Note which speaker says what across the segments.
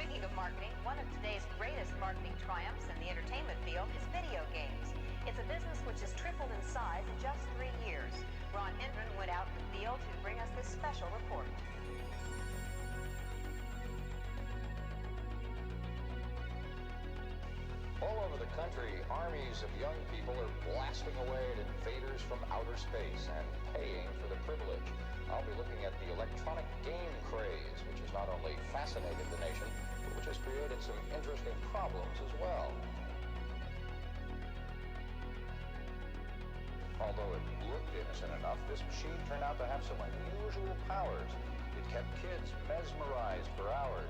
Speaker 1: Speaking of marketing, one of today's greatest marketing triumphs in the entertainment field is video games. It's a business which has tripled in size in just 3 years. Ron Hendren went out in the field to bring us this special report.
Speaker 2: All over the country, armies of young people are blasting away at invaders from outer space and paying for the privilege. I'll be looking at the electronic game craze, which has not only fascinated the nation, but which has created some interesting problems as well. Although it looked innocent enough, this machine turned out to have some unusual powers. It kept kids gets mesmerized for hours.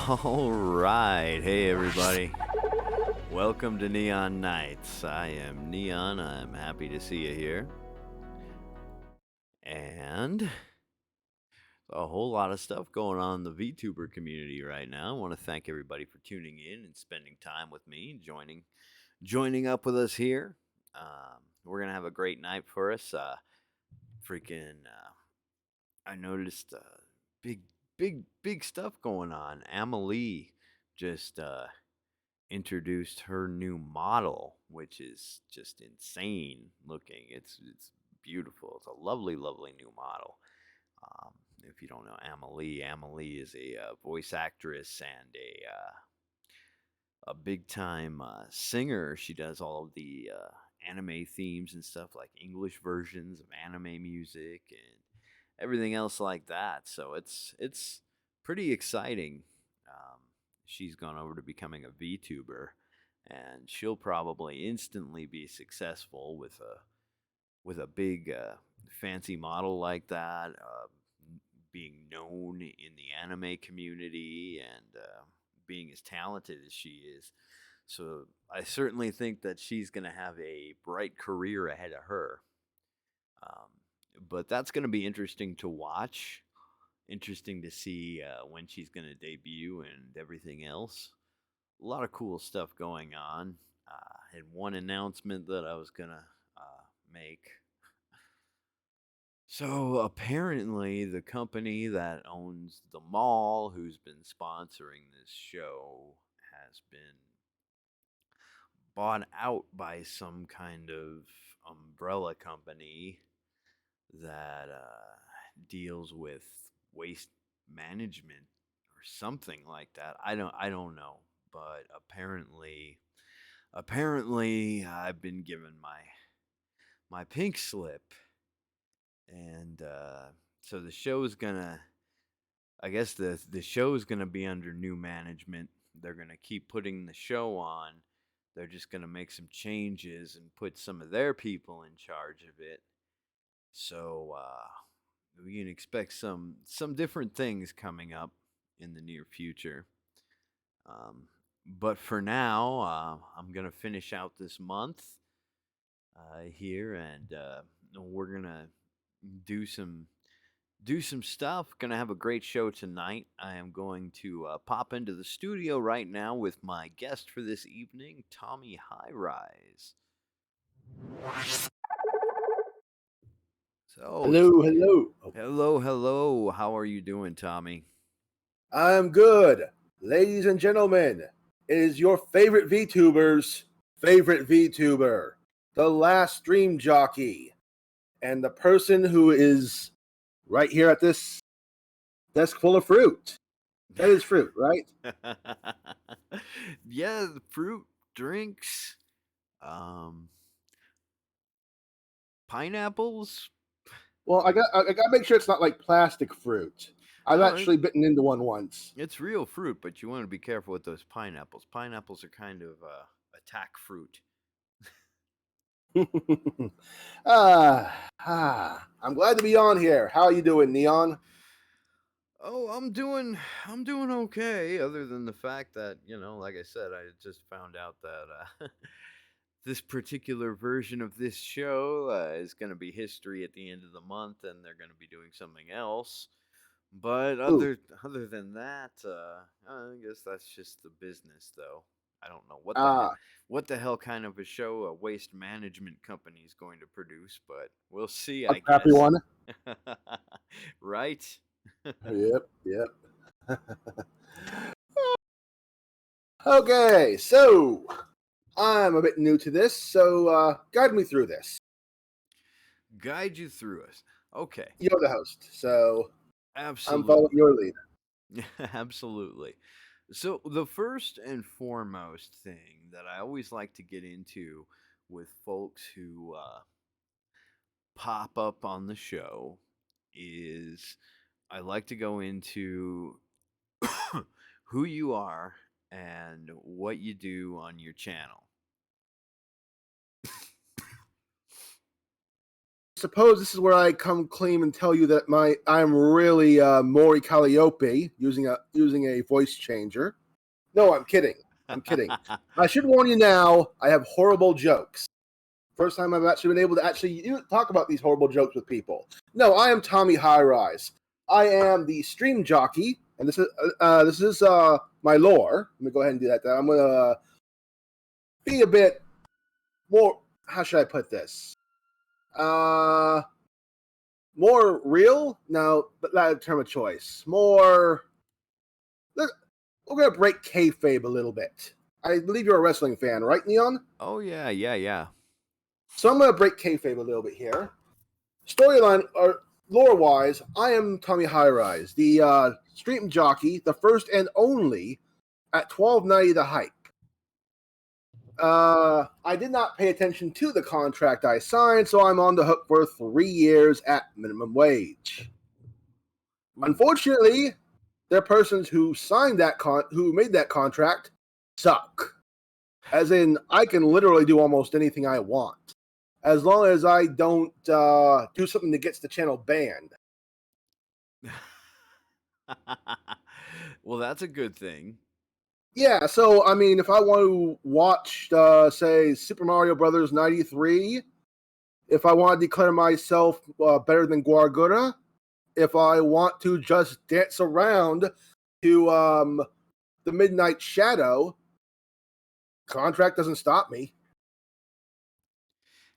Speaker 3: All right. Hey, everybody. Welcome to Neon Nights. I am Neon. I'm happy to see you here. And a whole lot of stuff going on in the VTuber community right now. I want to thank everybody for tuning in and spending time with me, joining up with us here. We're gonna have a great night for us. I noticed big, big stuff going on. Amelie just introduced her new model, which is just insane looking. It's beautiful. It's a lovely, lovely new model. If you don't know Amelie, Amelie is a voice actress and a big time singer. She does all of the anime themes and stuff, like English versions of anime music and everything else like that. So it's pretty exciting. She's gone over to becoming a VTuber, and she'll probably instantly be successful with a big fancy model like that, being known in the anime community and being as talented as she is. So I certainly think that she's going to have a bright career ahead of her. Um, but that's going to be interesting to watch. Interesting to see when she's going to debut and everything else. A lot of cool stuff going on. Had one announcement that I was going to make. So apparently, the company that owns the mall, who's been sponsoring this show, has been bought out by some kind of umbrella company that deals with waste management or something like that. I don't know, but apparently I've been given my pink slip, and so the show's gonna. I guess the show's gonna be under new management. They're gonna keep putting the show on. They're just gonna make some changes and put some of their people in charge of it. So we can expect some different things coming up in the near future. Um, but for now, I'm gonna finish out this month here, and we're gonna do some do some stuff. Gonna have a great show tonight. I am going to pop into the studio right now with my guest for this evening, Tommy Highrise. So,
Speaker 4: Hello, hello.
Speaker 3: hello. How are you doing, Tommy?
Speaker 4: I'm good. Ladies and gentlemen, it is your favorite VTuber's favorite VTuber, the last stream jockey, and the person who is right here at this desk full of fruit. That is fruit, right?
Speaker 3: Yeah, the fruit, drinks, um, pineapples.
Speaker 4: Well, I got to make sure it's not like plastic fruit. I've
Speaker 3: No,
Speaker 4: actually bitten into one once.
Speaker 3: it's real fruit, but you want to be careful with those pineapples. Pineapples are kind of attack fruit.
Speaker 4: I'm glad to be on here. How are you doing, Neon?
Speaker 3: Oh, I'm doing okay. Other than the fact that like I said, I just found out that this particular version of this show is going to be history at the end of the month, and they're going to be doing something else. But
Speaker 4: Ooh.
Speaker 3: other than that, I guess that's just the business, though. I don't know
Speaker 4: Ah,
Speaker 3: what the hell kind of a show a waste management company is going to produce, but we'll see,
Speaker 4: a
Speaker 3: I
Speaker 4: crappy
Speaker 3: guess.
Speaker 4: one.
Speaker 3: Right?
Speaker 4: Yep. Okay, so I'm a bit new to this, so guide me through this.
Speaker 3: Guide you through us. Okay.
Speaker 4: You're the host, so I'm following
Speaker 3: Absolutely.
Speaker 4: your lead.
Speaker 3: Absolutely. So, the first and foremost thing that I always like to get into with folks who pop up on the show is I like to go into who you are and what you do on your channel.
Speaker 4: Suppose this is where I come clean and tell you that I'm really Maury Calliope using a voice changer. No, I'm kidding. I should warn you now. I have horrible jokes. First time I've actually been able to talk about these horrible jokes with people. No, I am Tommy Highrise. I am the stream jockey, and this is my lore. Let me go ahead and do that. I'm gonna be a bit more. How should I put this? More real? No, but not a term of choice. More. We're gonna break kayfabe a little bit. I believe you're a wrestling fan, right, Neon?
Speaker 3: Oh yeah.
Speaker 4: So I'm gonna break kayfabe a little bit here. Storyline or lore-wise, I am Tommy Highrise, the stream jockey, the first and only at 1290 The Hype. I did not pay attention to the contract I signed, so I'm on the hook for 3 years at minimum wage. Unfortunately, the persons who signed who made that contract suck. As in, I can literally do almost anything I want, as long as I don't do something that gets the channel banned.
Speaker 3: Well, that's a good thing.
Speaker 4: Yeah, so I mean, if I want to watch, say, Super Mario Brothers '93, if I want to declare myself better than Guargura, if I want to just dance around to the Midnight Shadow, contract doesn't stop me.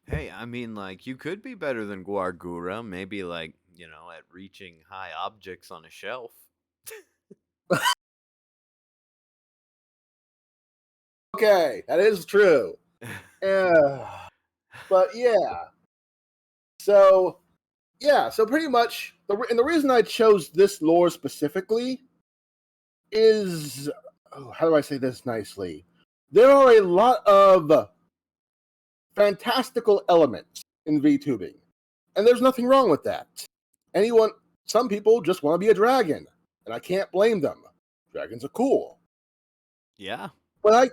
Speaker 3: Hey, I mean, like, you could be better than Guargura, maybe, like, at reaching high objects on a shelf.
Speaker 4: Okay, that is true. But yeah. So pretty much, the reason I chose this lore specifically is, how do I say this nicely? There are a lot of fantastical elements in VTubing, and there's nothing wrong with that. Some people just want to be a dragon, and I can't blame them. Dragons are cool.
Speaker 3: Yeah.
Speaker 4: But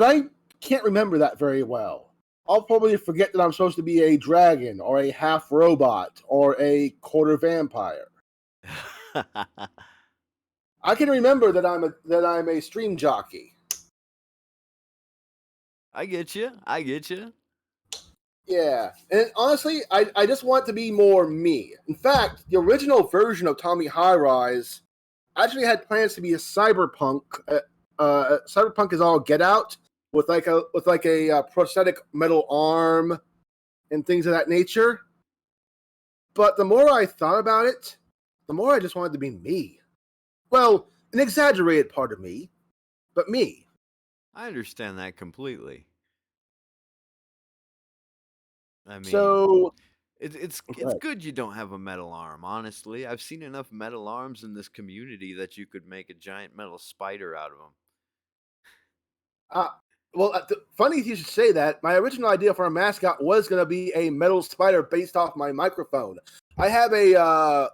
Speaker 4: I can't remember that very well. I'll probably forget that I'm supposed to be a dragon, or a half robot, or a quarter vampire. I can remember that I'm a stream jockey.
Speaker 3: I get you.
Speaker 4: Yeah, and honestly, I just want to be more me. In fact, the original version of Tommy Highrise actually had plans to be a cyberpunk. Cyberpunk is all get out with like a prosthetic metal arm and things of that nature. But the more I thought about it, the more I just wanted to be me. Well, an exaggerated part of me, but me.
Speaker 3: I understand that completely. I mean,
Speaker 4: So,
Speaker 3: it's good you don't have a metal arm. Honestly, I've seen enough metal arms in this community that you could make a giant metal spider out of them.
Speaker 4: funny you should say that. My original idea for a mascot was going to be a metal spider based off my microphone. I have a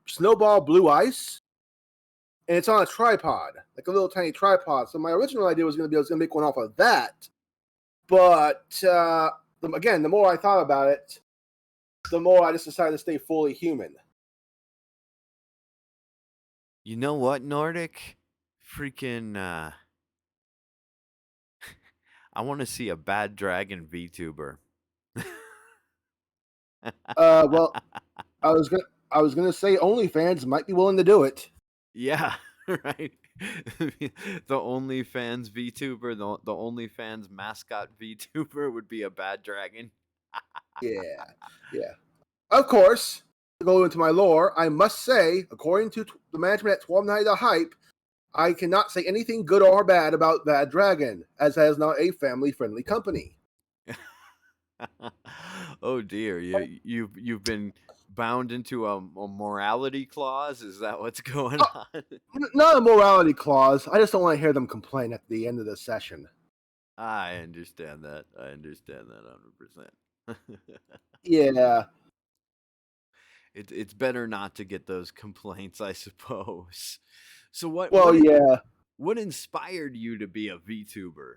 Speaker 4: snowball blue ice, and it's on a tripod, like a little tiny tripod. So my original idea was going to be I was going to make one off of that. But again, the more I thought about it, the more I just decided to stay fully human.
Speaker 3: You know what, Nordic? Freaking, I want to see a bad dragon VTuber.
Speaker 4: Well, I was gonna say OnlyFans might be willing to do it.
Speaker 3: Yeah, right. The OnlyFans VTuber, the OnlyFans mascot VTuber would be a bad dragon.
Speaker 4: Yeah. Of course, to go into my lore, I must say, according to the management at 1290 The Hype, I cannot say anything good or bad about Bad Dragon, as that is not a family-friendly company.
Speaker 3: Oh dear, you've been bound into a morality clause. Is that what's going on?
Speaker 4: Not a morality clause. I just don't want to hear them complain at the end of the session.
Speaker 3: I understand that. 100%.
Speaker 4: Yeah.
Speaker 3: It's better not to get those complaints, I suppose. So what inspired you to be a VTuber?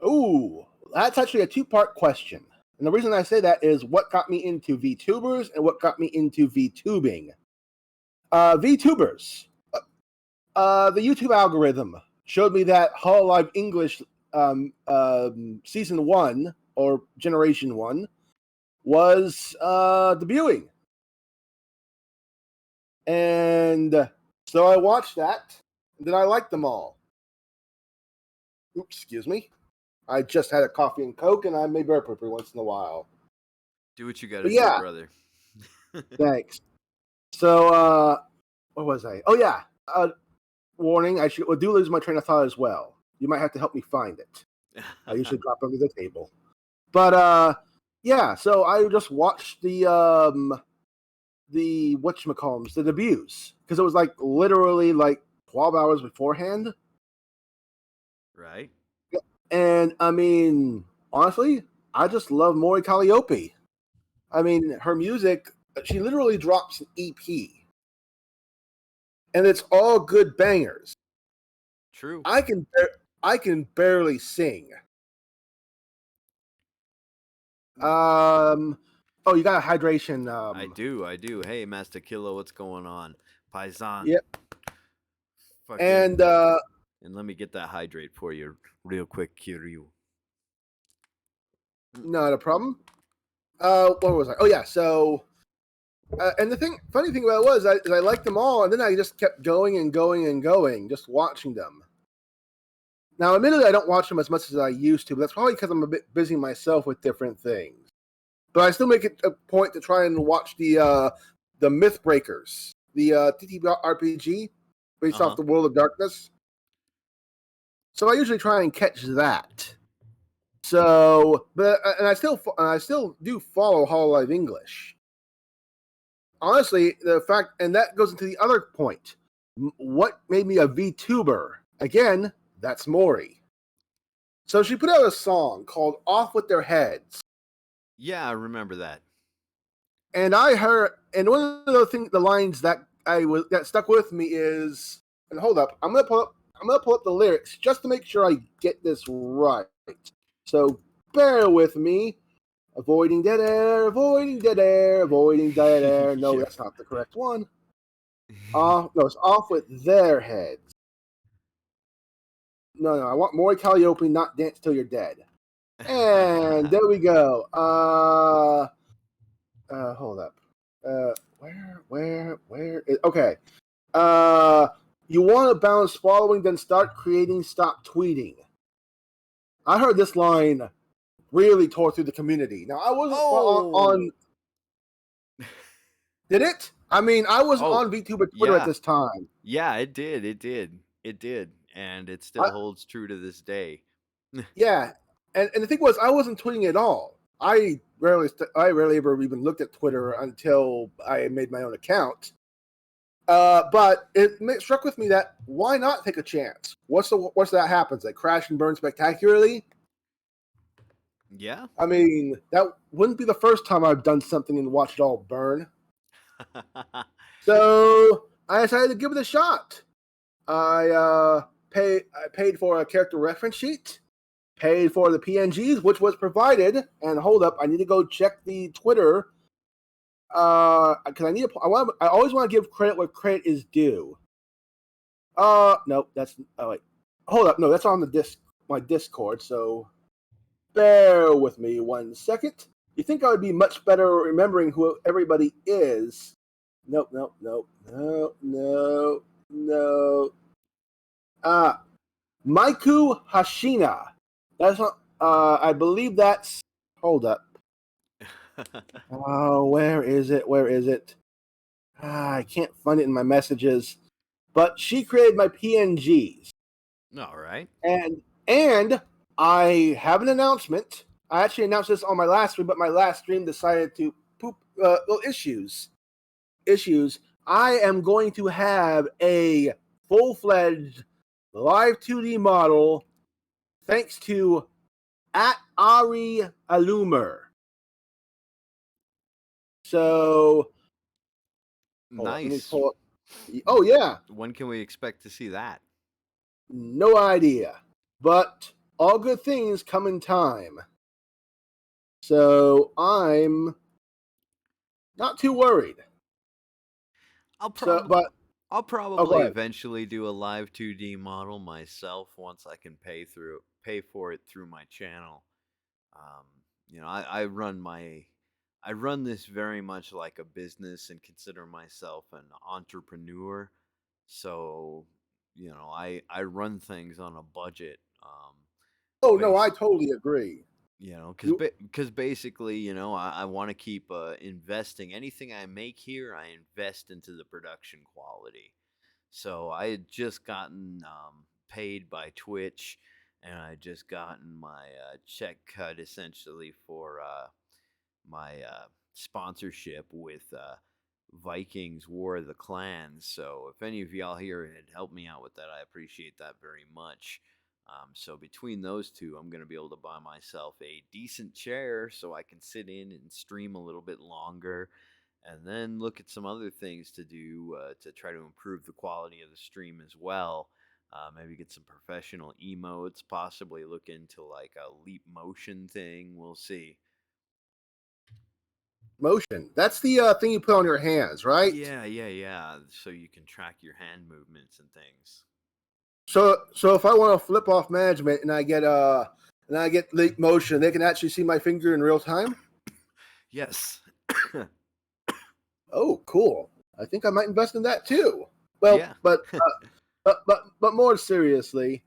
Speaker 4: Ooh, that's actually a two-part question. And the reason I say that is what got me into VTubers and what got me into VTubing. VTubers. The YouTube algorithm showed me that Hololive English Season 1 or Generation 1 was debuting. And so I watched that, and then I liked them all. Oops, excuse me. I just had a coffee and Coke, and I may burp every once in a while.
Speaker 3: Do what you gotta do, brother.
Speaker 4: Thanks. So, what was I? Oh, yeah. Warning, I do lose my train of thought as well. You might have to help me find it. I usually drop under the table. But, yeah, so I just watched the whatchamacallums, the debuts. Because it was like literally like 12 hours beforehand.
Speaker 3: Right.
Speaker 4: And I mean, honestly, I just love Mori Calliope. I mean, her music, she literally drops an EP. And it's all good bangers.
Speaker 3: True.
Speaker 4: I can barely sing. Oh, you got a hydration.
Speaker 3: I do. Hey, Master Kilo, what's going on? Paisan.
Speaker 4: Yep.
Speaker 3: Fucking,
Speaker 4: and
Speaker 3: let me get that hydrate for you real quick, Kiryu.
Speaker 4: Not a problem. What was I? Oh yeah, so and the funny thing about it was I liked them all, and then I just kept going and going and going, just watching them. Now, admittedly, I don't watch them as much as I used to, but that's probably because I'm a bit busy myself with different things. But I still make it a point to try and watch the Myth Breakers, the TTRPG based off the World of Darkness. So I usually try and catch that. So, and I still do follow Hololive English. Honestly, the fact, and that goes into the other point. What made me a VTuber? Again, that's Mori. So she put out a song called "Off with Their Heads."
Speaker 3: Yeah, I remember that.
Speaker 4: And I heard, and one of the lines that that stuck with me is, and hold up, I'm gonna pull up the lyrics just to make sure I get this right. So bear with me. Avoiding dead air, avoiding dead air, avoiding dead air. No, that's not the correct one. No, it's off with their heads. No, I want Mori Calliope, not Dance Till You're Dead. And there we go. Hold up. Where? Okay. You want to balance following, then start creating, stop tweeting. I heard this line really tore through the community. Now, I wasn't on... Did it? I mean, I wasn't
Speaker 3: Oh,
Speaker 4: on VTuber Twitter at
Speaker 3: yeah.
Speaker 4: this time.
Speaker 3: Yeah, it did. It did. It did. And it
Speaker 4: I,
Speaker 3: still holds true to this day.
Speaker 4: yeah, and the thing was, I wasn't tweeting at all. I rarely ever even looked at Twitter until I made my own account. But it struck with me that why not take a chance? What's that happens? They crash and burn spectacularly.
Speaker 3: Yeah.
Speaker 4: I mean, that wouldn't be the first time I've done something and watched it all burn. So I decided to give it a shot. I paid for a character reference sheet, paid for the PNGs, which was provided. And hold up, I need to go check the Twitter. Because I always want to give credit where credit is due. No, that's wait. Hold up, no, that's on the my Discord. So bear with me 1 second. You think I would be much better remembering who everybody is? Nope. Maiku Hashina. That's not. I believe that's. Hold up. Oh, where is it? I can't find it in my messages. But she created my PNGs.
Speaker 3: All right.
Speaker 4: And I have an announcement. I actually announced this on my last stream, but my last stream decided to poop little issues. I am going to have a full-fledged live 2D model thanks to @Ari Alumer. So
Speaker 3: Nice.
Speaker 4: Oh yeah.
Speaker 3: When can we expect to see that?
Speaker 4: No idea. But all good things come in time. So I'm not too worried.
Speaker 3: I'll
Speaker 4: So,
Speaker 3: probably
Speaker 4: but
Speaker 3: I'll
Speaker 4: go
Speaker 3: probably
Speaker 4: ahead.
Speaker 3: eventually do a live 2D model myself once I can pay for it through my channel. Um, I run this very much like a business and consider myself an entrepreneur. So, I run things on a budget.
Speaker 4: Oh no, I
Speaker 3: Base
Speaker 4: totally agree.
Speaker 3: because
Speaker 4: You
Speaker 3: basically, I want to keep investing. Anything I make here, I invest into the production quality. So I had just gotten paid by Twitch, and I had just gotten my check cut essentially for my sponsorship with Vikings War of the Clans. So if any of y'all here had helped me out with that, I appreciate that very much. So between those two, I'm going to be able to buy myself a decent chair so I can sit in and stream a little bit longer, and then look at some other things to do to try to improve the quality of the stream as well. Maybe get some professional emotes, possibly look into like a leap motion thing. We'll see.
Speaker 4: motion. That's the thing you put on your hands, right?
Speaker 3: Yeah. So you can track your hand movements and things.
Speaker 4: So if I want to flip off management and I get leap motion, they can actually see my finger in real time.
Speaker 3: Yes.
Speaker 4: Oh, cool. I think I might invest in that too. Well,
Speaker 3: Yeah.
Speaker 4: but more seriously,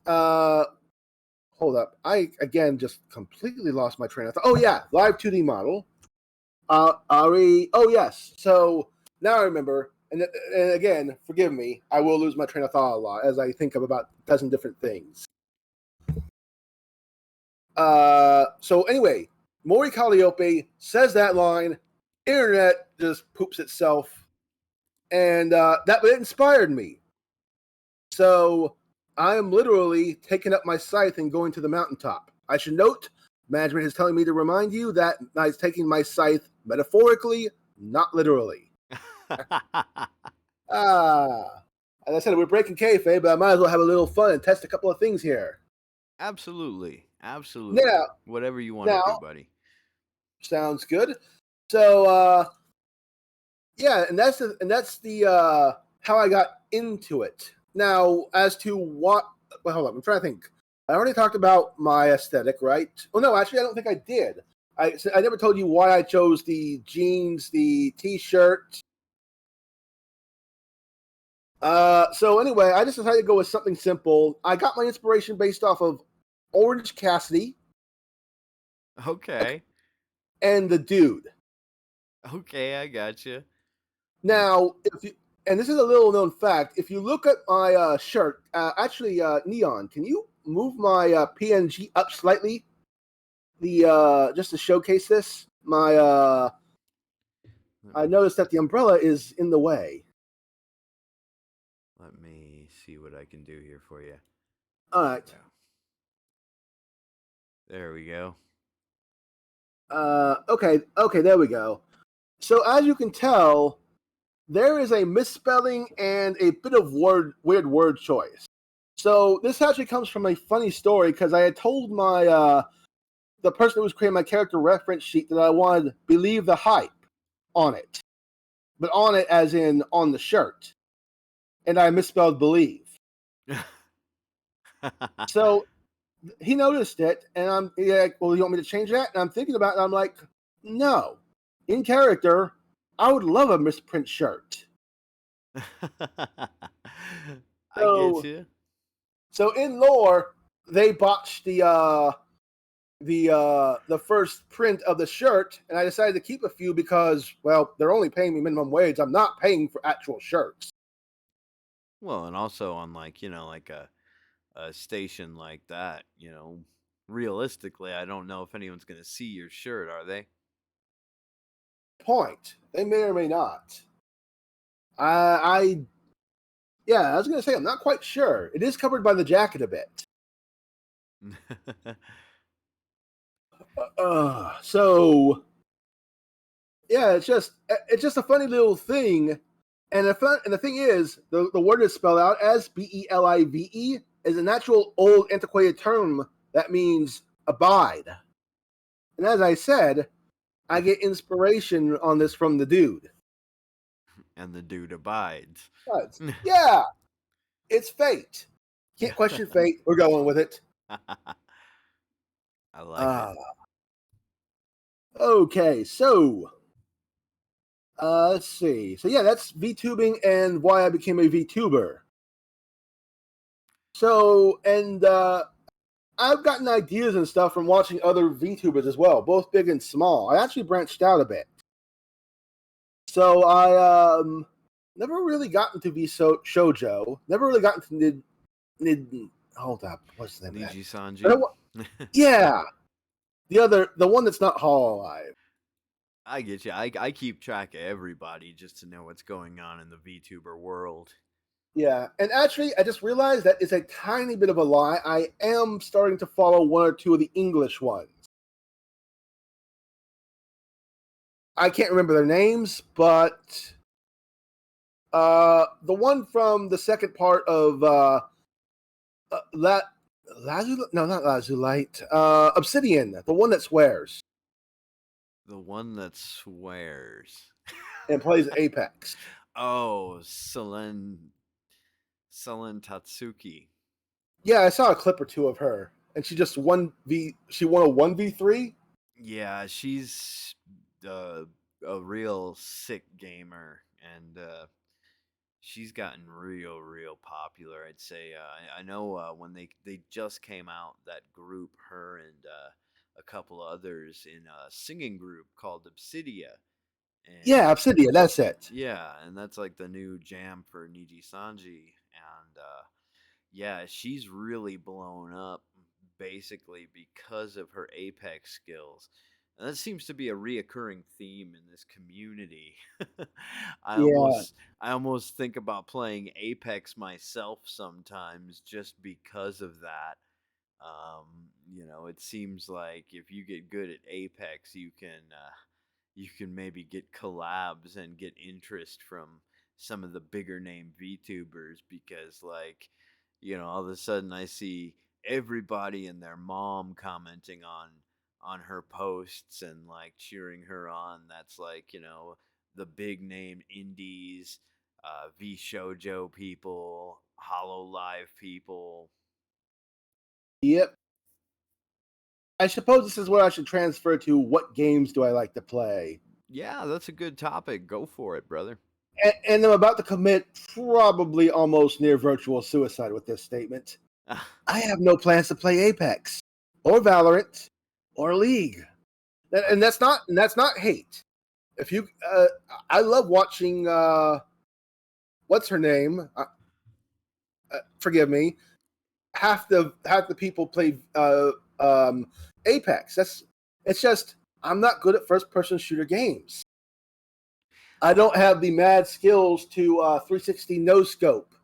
Speaker 4: hold up. I again just completely lost my train of thought. Oh yeah, live 2D model. Ari. Oh yes. So now I remember. And again, forgive me. I will lose my train of thought a lot as I think of about a dozen different things. So anyway, Maury Calliope says that line. Internet just poops itself, and that inspired me. So I am literally taking up my scythe and going to the mountaintop. I should note, management is telling me to remind you that I'm taking my scythe metaphorically, not literally. As I said, we're breaking kayfabe, but I might as well have a little fun and test a couple of things here.
Speaker 3: Absolutely.
Speaker 4: Now,
Speaker 3: Whatever you want to do, buddy.
Speaker 4: Sounds good. So, yeah, and that's the how I got into it. Now, as to what, well, hold on, I'm trying to think. I already talked about my aesthetic, right? Oh no, actually, I don't think I did. I never told you why I chose the jeans, the t-shirt. So anyway, I just decided to go with something simple. I got my inspiration based off of Orange Cassidy.
Speaker 3: Okay.
Speaker 4: And the dude.
Speaker 3: Okay, I gotcha.
Speaker 4: Now, if you and this is a little known fact, if you look at my shirt, Neon, can you move my PNG up slightly? The just to showcase this, I noticed that the umbrella is in the way.
Speaker 3: Let me see what I can do here for you.
Speaker 4: All right.
Speaker 3: There we go.
Speaker 4: Okay, there we go. So as you can tell, there is a misspelling and a bit of weird word choice. So this actually comes from a funny story because I had told my the person who was creating my character reference sheet that I wanted believe the hype on it, but on it as in on the shirt, and I misspelled believe. So he noticed it, and I'm like, "Well, you want me to change that?" And I'm thinking about it, and I'm like, "No, in character, I would love a misprint shirt."
Speaker 3: I get you.
Speaker 4: So in lore, they botched the first print of the shirt, and I decided to keep a few because, well, they're only paying me minimum wage. I'm not paying for actual shirts.
Speaker 3: Well, and also on like like a station like that, realistically, I don't know if anyone's gonna see your shirt, are they?
Speaker 4: Point. They may or may not. I yeah, I was gonna say I'm not quite sure. It is covered by the jacket a bit. So yeah, it's just a funny little thing. And the thing is, the word is spelled out as Belive, is a natural old antiquated term that means abide. And as I said, I get inspiration on this from the dude.
Speaker 3: And the dude abides.
Speaker 4: But, yeah, it's fate. Can't question fate. We're going with it.
Speaker 3: I like it.
Speaker 4: Okay, so let's see. So yeah, that's VTubing and why I became a VTuber. So and I've gotten ideas and stuff from watching other VTubers as well, both big and small. I actually branched out a bit. So I never really got into shoujo. Never really got into hold up, what's the name?
Speaker 3: Niji Sanji.
Speaker 4: Yeah, the one that's not Hololive.
Speaker 3: I get you. I keep track of everybody just to know what's going on in the VTuber world.
Speaker 4: Yeah, and actually, I just realized that is a tiny bit of a lie. I am starting to follow one or two of the English ones. I can't remember their names, but the one from the second part of Lazulite, Obsidian, the one that swears
Speaker 3: The one that swears
Speaker 4: and plays Apex.
Speaker 3: Oh, Selen Tatsuki.
Speaker 4: Yeah, I saw a clip or two of her, and she just won a 1v3.
Speaker 3: Yeah, she's a real sick gamer, and she's gotten real popular. I'd say. I know when they just came out, that group, her and a couple others in a singing group called Obsidia. And
Speaker 4: Yeah, Obsidian, that's it.
Speaker 3: yeah, and that's like the new jam for Niji Sanji, and yeah, she's really blown up basically because of her Apex skills. And that seems to be a reoccurring theme in this community. I
Speaker 4: Yeah,
Speaker 3: almost I almost think about playing Apex myself sometimes just because of that. It seems like if you get good at Apex, you can maybe get collabs and get interest from some of the bigger name VTubers because all of a sudden I see everybody and their mom commenting on her posts and like cheering her on. That's the big name indies, V Shoujo people, Hollow Live people.
Speaker 4: yep. I suppose this is where I should transfer to what games do I like to play.
Speaker 3: Yeah, that's a good topic. Go for it, brother.
Speaker 4: And I'm about to commit probably almost near virtual suicide with this statement. I have no plans to play Apex or Valorant or League. And that's not hate. if you, I love watching. What's her name? Forgive me. Half the people play Apex. It's just I'm not good at first person shooter games. I don't have the mad skills to 360 no scope.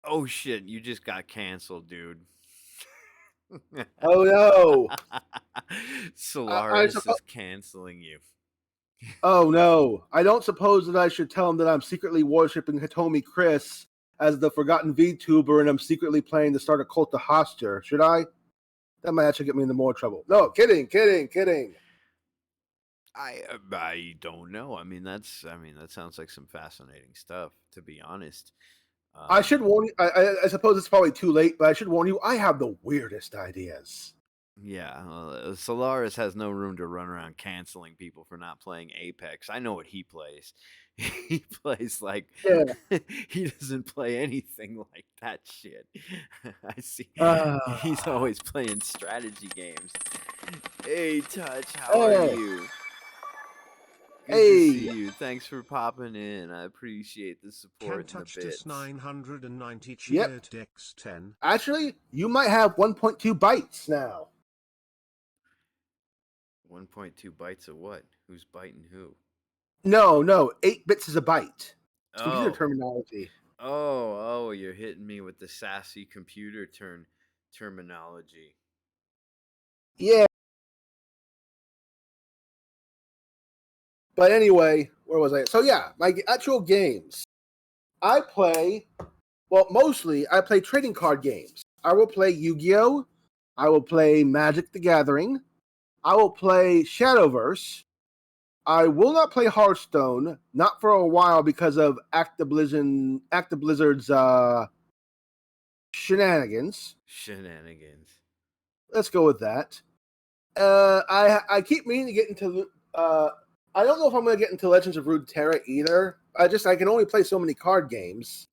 Speaker 3: Oh shit! You just got canceled, dude.
Speaker 4: Oh no!
Speaker 3: Solaris is canceling you.
Speaker 4: Oh no! I don't suppose that I should tell him that I'm secretly worshiping Hitomi Chris as the forgotten VTuber, and I'm secretly planning to start a cult of Hosture. Should I? That might actually get me into more trouble. No, kidding.
Speaker 3: I don't know. I mean, that sounds like some fascinating stuff. To be honest,
Speaker 4: I should warn you. I suppose it's probably too late, but I should warn you. I have the weirdest ideas.
Speaker 3: Yeah, Solaris has no room to run around canceling people for not playing Apex. I know what he plays. He plays like he doesn't play anything like that shit. I see. He's always playing strategy games. Hey, Touch, how are you? Good to see you. Thanks for popping in. I appreciate the support and the bits.
Speaker 5: 990 cheered X10.
Speaker 4: Actually, you might have 1.2 bytes now.
Speaker 3: 1.2 bytes of what? Who's biting who?
Speaker 4: No. 8 bits is a byte. It's computer terminology.
Speaker 3: Oh, you're hitting me with the sassy computer terminology.
Speaker 4: Yeah. But anyway, where was I? So yeah, my actual games. I play, mostly I play trading card games. I will play Yu-Gi-Oh! I will play Magic the Gathering. I will play Shadowverse. I will not play Hearthstone, not for a while because of Actiblizzard's shenanigans. Let's go with that. I keep meaning to get into. I don't know if I'm going to get into Legends of Runeterra either. I can only play so many card games.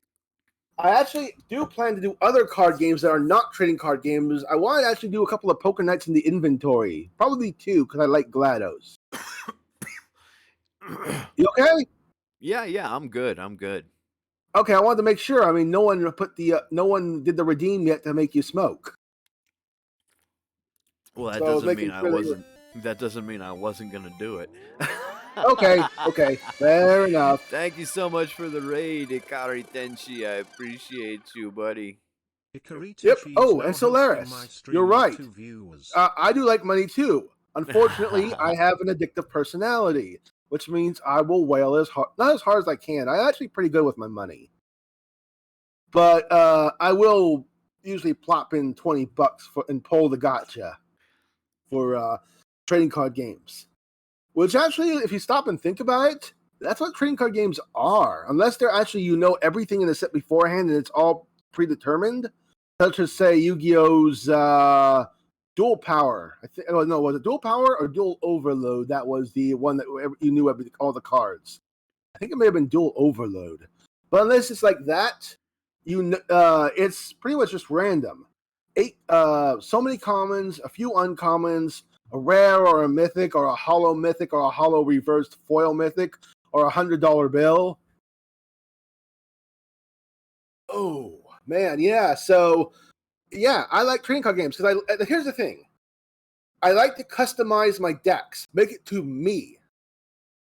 Speaker 4: I actually do plan to do other card games that are not trading card games. I want to actually do a couple of Poker Nights in the inventory. Probably 2, because I like GLaDOS. You okay?
Speaker 3: Yeah, I'm good.
Speaker 4: Okay, I wanted to make sure. I mean, no one did the redeem yet to make you smoke.
Speaker 3: Well, that doesn't mean I wasn't. That doesn't mean I wasn't gonna do it.
Speaker 4: Okay, fair enough.
Speaker 3: Thank you so much for the raid, Ikari Tenshi. I appreciate you, buddy.
Speaker 4: Yep. Oh, and Solaris. You're right. I do like money too. Unfortunately, I have an addictive personality, which means I will wail not as hard as I can. I'm actually pretty good with my money, but I will usually plop in $20 and pull the gotcha for trading card games. Which actually, if you stop and think about it, that's what trading card games are. Unless they're actually, everything in the set beforehand and it's all predetermined. Such as, say, Yu-Gi-Oh's Dual Power. Was it Dual Power or Dual Overload? That was the one that you knew all the cards. I think it may have been Dual Overload. But unless it's like that, it's pretty much just random. So many commons, a few uncommons, a rare or a mythic or a hollow mythic or a hollow reversed foil mythic or $100 bill. Oh, man, yeah. So, yeah, I like trading card games because here's the thing. I like to customize my decks, make it to me.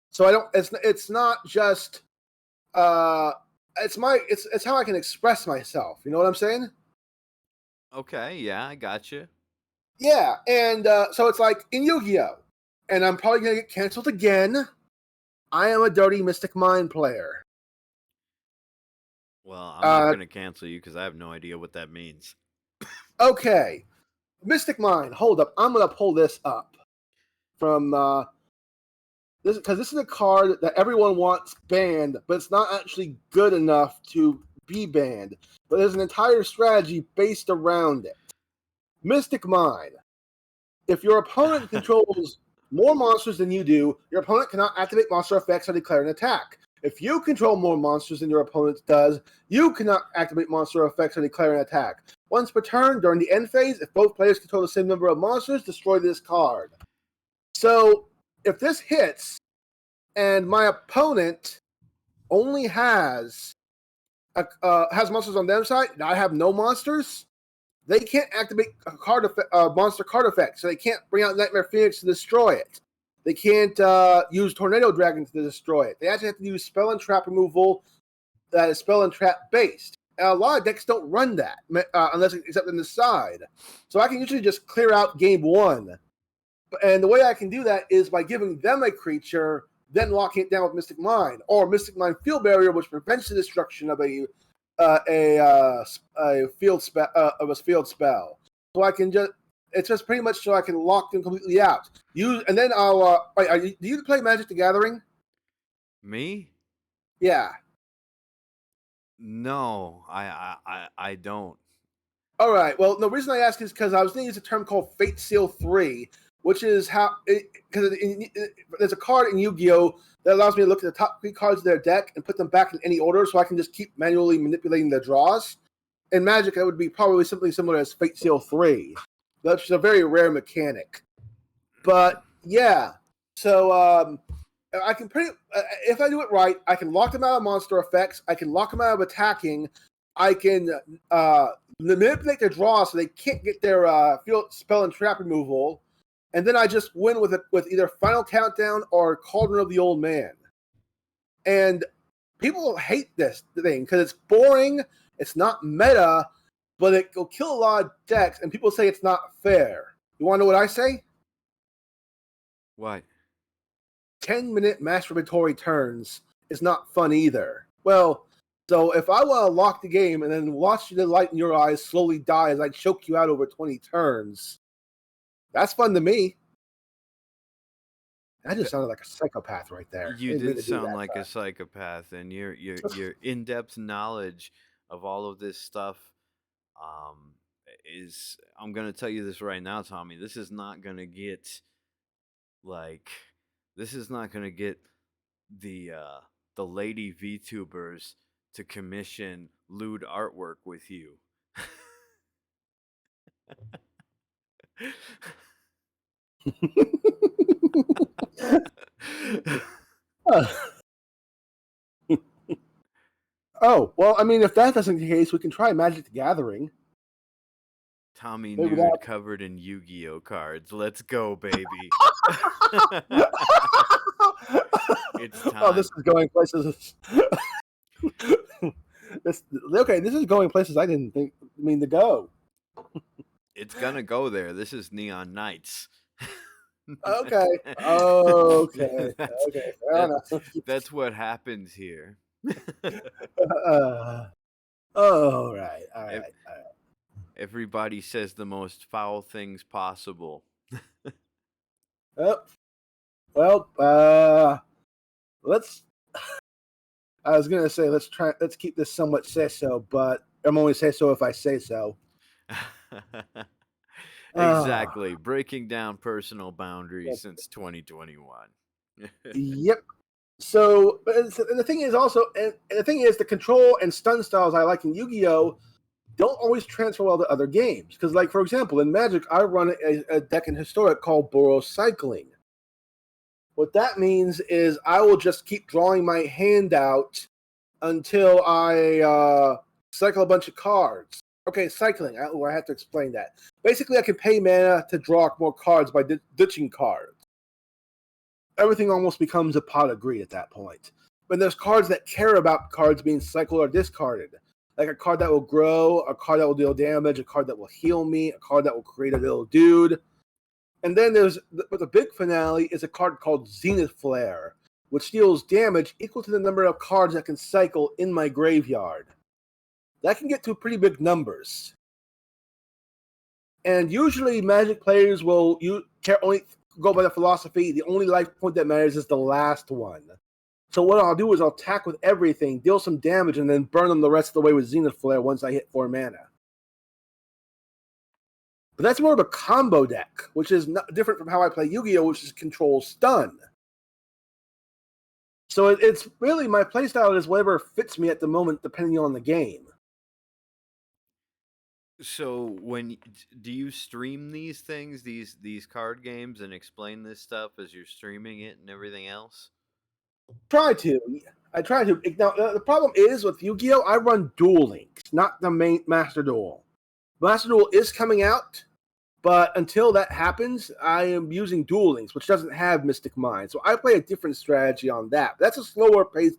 Speaker 4: So it's not just it's how I can express myself. You know what I'm saying?
Speaker 3: Okay, yeah, I got you.
Speaker 4: Yeah, and so it's like in Yu-Gi-Oh! And I'm probably going to get canceled again. I am a dirty Mystic Mind player.
Speaker 3: Well, I'm not going to cancel you because I have no idea what that means.
Speaker 4: Okay. Mystic Mind, hold up. I'm going to pull this up from this because this is a card that everyone wants banned, but it's not actually good enough to be banned. But there's an entire strategy based around it. Mystic Mind. If your opponent controls more monsters than you do, your opponent cannot activate monster effects or declare an attack. If you control more monsters than your opponent does, you cannot activate monster effects or declare an attack. Once per turn, during the end phase, if both players control the same number of monsters, destroy this card. So, if this hits, and my opponent only has monsters on their side, and I have no monsters, they can't activate monster card effect, so they can't bring out Nightmare Phoenix to destroy it. They can't use Tornado Dragon to destroy it. They actually have to use Spell and Trap removal that is Spell and Trap based. And a lot of decks don't run that, unless except in the side. So I can usually just clear out game one. And the way I can do that is by giving them a creature, then locking it down with Mystic Mind, or Mystic Mind Field Barrier, which prevents the destruction of a field spell. So I can it's just pretty much so I can lock them completely out. And then I'll. Do you play Magic the Gathering?
Speaker 3: Me?
Speaker 4: Yeah.
Speaker 3: No, I don't.
Speaker 4: All right. Well, the reason I ask is because I was going to use a term called Fate Seal 3, which is how, because there's a card in Yu-Gi-Oh! That allows me to look at the top 3 cards of their deck and put them back in any order, so I can just keep manually manipulating the draws. In Magic, that would be probably something similar as Fate Seal 3. That's a very rare mechanic. But, yeah. So, I can if I do it right, I can lock them out of monster effects, I can lock them out of attacking, I can manipulate their draw so they can't get their field spell and trap removal, and then I just win with either Final Countdown or Cauldron of the Old Man. And people hate this thing because it's boring, it's not meta, but it will kill a lot of decks, and people say it's not fair. You want to know what I say?
Speaker 3: What?
Speaker 4: 10-minute masturbatory turns is not fun either. Well, so if I want to lock the game and then watch the light in your eyes slowly die as I choke you out over 20 turns, that's fun to me. That just sounded like a psychopath right there.
Speaker 3: You did sound like a psychopath, and your in-depth knowledge of all of this stuff is, I'm gonna tell you this right now, Tommy. This is not gonna get the lady VTubers to commission lewd artwork with you.
Speaker 4: Oh, well, I mean, if that doesn't the case, we can try Magic the Gathering.
Speaker 3: Tommy Nude covered in Yu-Gi-Oh cards. Let's go, baby. It's time.
Speaker 4: Oh, this is going places. This is going places I didn't mean to go.
Speaker 3: It's gonna go there. This is Neon Knights.
Speaker 4: Okay.
Speaker 3: That's what happens here.
Speaker 4: All right.
Speaker 3: Everybody says the most foul things possible.
Speaker 4: Let's. I was gonna say let's keep this somewhat say so, but I'm only say so if I say so.
Speaker 3: Exactly. Breaking down personal boundaries since 2021.
Speaker 4: Yep. So, and the thing is also, and the thing is, the control and stun styles I like in Yu-Gi-Oh! Don't always transfer well to other games. Because, like, for example, in Magic, I run a deck in Historic called Boros Cycling. What that means is I will just keep drawing my hand out until I cycle a bunch of cards. Okay, cycling. I have to explain that. Basically, I can pay mana to draw more cards by ditching cards. Everything almost becomes a pot of greed at that point. But there's cards that care about cards being cycled or discarded. Like a card that will grow, a card that will deal damage, a card that will heal me, a card that will create a little dude. And then the big finale is a card called Zenith Flare, which deals damage equal to the number of cards that can cycle in my graveyard. That can get to pretty big numbers. And usually Magic players will only go by the philosophy, the only life point that matters is the last one. So what I'll do is I'll attack with everything, deal some damage, and then burn them the rest of the way with Zenith Flare once I hit 4 mana. But that's more of a combo deck, which is not different from how I play Yu-Gi-Oh!, which is control stun. So it's really, my playstyle is whatever fits me at the moment, depending on the game.
Speaker 3: So do you stream these things, these card games, and explain this stuff as you're streaming it and everything else?
Speaker 4: I try to. Now, the problem is with Yu-Gi-Oh! I run Duel Links, not the main Master Duel. Master Duel is coming out, but until that happens, I am using Duel Links, which doesn't have Mystic Mind. So I play a different strategy on that. That's a slower pace.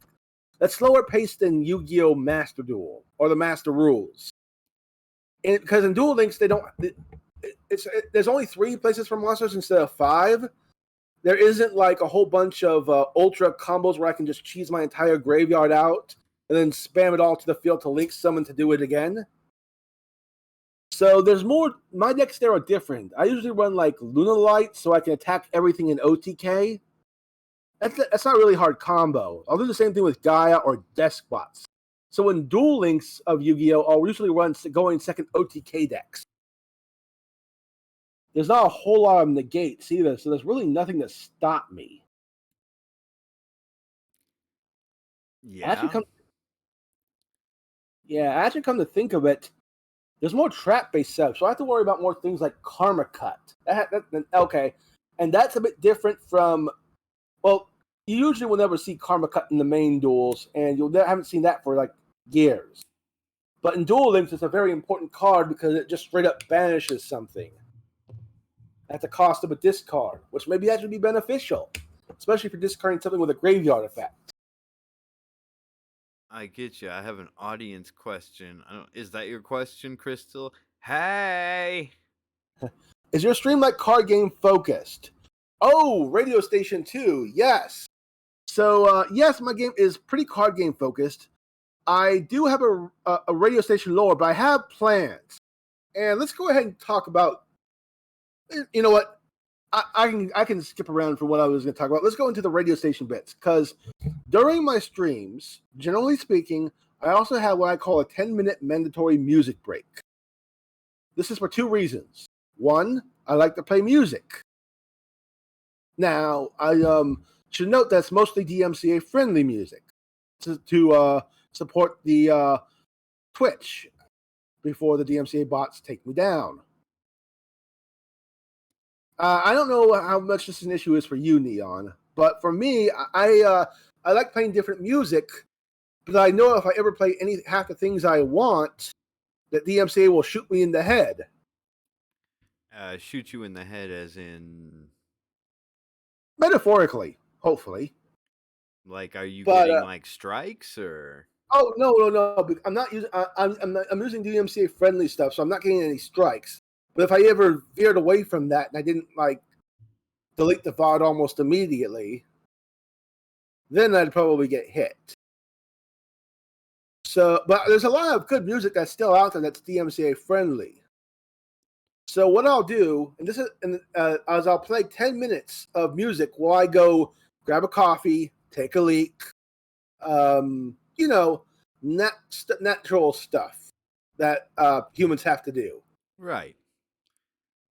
Speaker 4: That's slower paced than Yu-Gi-Oh! Master Duel or the Master Rules. Because in Duel Links, they don't. There's only 3 places for monsters instead of 5. There isn't like a whole bunch of ultra combos where I can just cheese my entire graveyard out and then spam it all to the field to link summon to do it again. So there's more. My decks there are different. I usually run like Lunalight so I can attack everything in OTK. That's not a really hard combo. I'll do the same thing with Gaia or Despots. So in Duel Links of Yu-Gi-Oh, I'll usually run going second OTK decks. There's not a whole lot of negates either, so there's really nothing to stop me.
Speaker 3: Yeah.
Speaker 4: Actually come to think of it, there's more trap-based setups, so I have to worry about more things like Karma Cut. Okay, and that's a bit different from, well, you usually will never see Karma Cut in the main duels, and you haven't seen that for like years. But in Duel Links, it's a very important card because it just straight up banishes something at the cost of a discard, which maybe actually be beneficial, especially if you're discarding something with a graveyard effect.
Speaker 3: I get you. I have an audience question. Is that your question, Crystal? Hey!
Speaker 4: Is your stream like card game focused? Oh, radio station 2, yes. So, yes, my game is pretty card game focused. I do have a radio station lore, but I have plans. And let's go ahead and talk about, you know what? I can skip around for what I was going to talk about. Let's go into the radio station bits, because during my streams, generally speaking, I also have what I call a 10-minute mandatory music break. This is for 2 reasons. One, I like to play music. Now, I should note that's mostly DMCA-friendly music to support the Twitch before the DMCA bots take me down. I don't know how much this an issue is for you, Neon, but for me, I like playing different music, but I know if I ever play half the things I want, that DMCA will shoot me in the head.
Speaker 3: Shoot you in the head as in...
Speaker 4: Metaphorically, hopefully.
Speaker 3: Like, are you getting like strikes or?
Speaker 4: Oh no! I'm not using. I'm using DMCA friendly stuff, so I'm not getting any strikes. But if I ever veered away from that and I didn't like delete the VOD almost immediately, then I'd probably get hit. So, but there's a lot of good music that's still out there that's DMCA friendly. So what I'll do, and this is, as I'll play 10 minutes of music while I go grab a coffee, take a leak, you know, natural stuff that humans have to do.
Speaker 3: Right.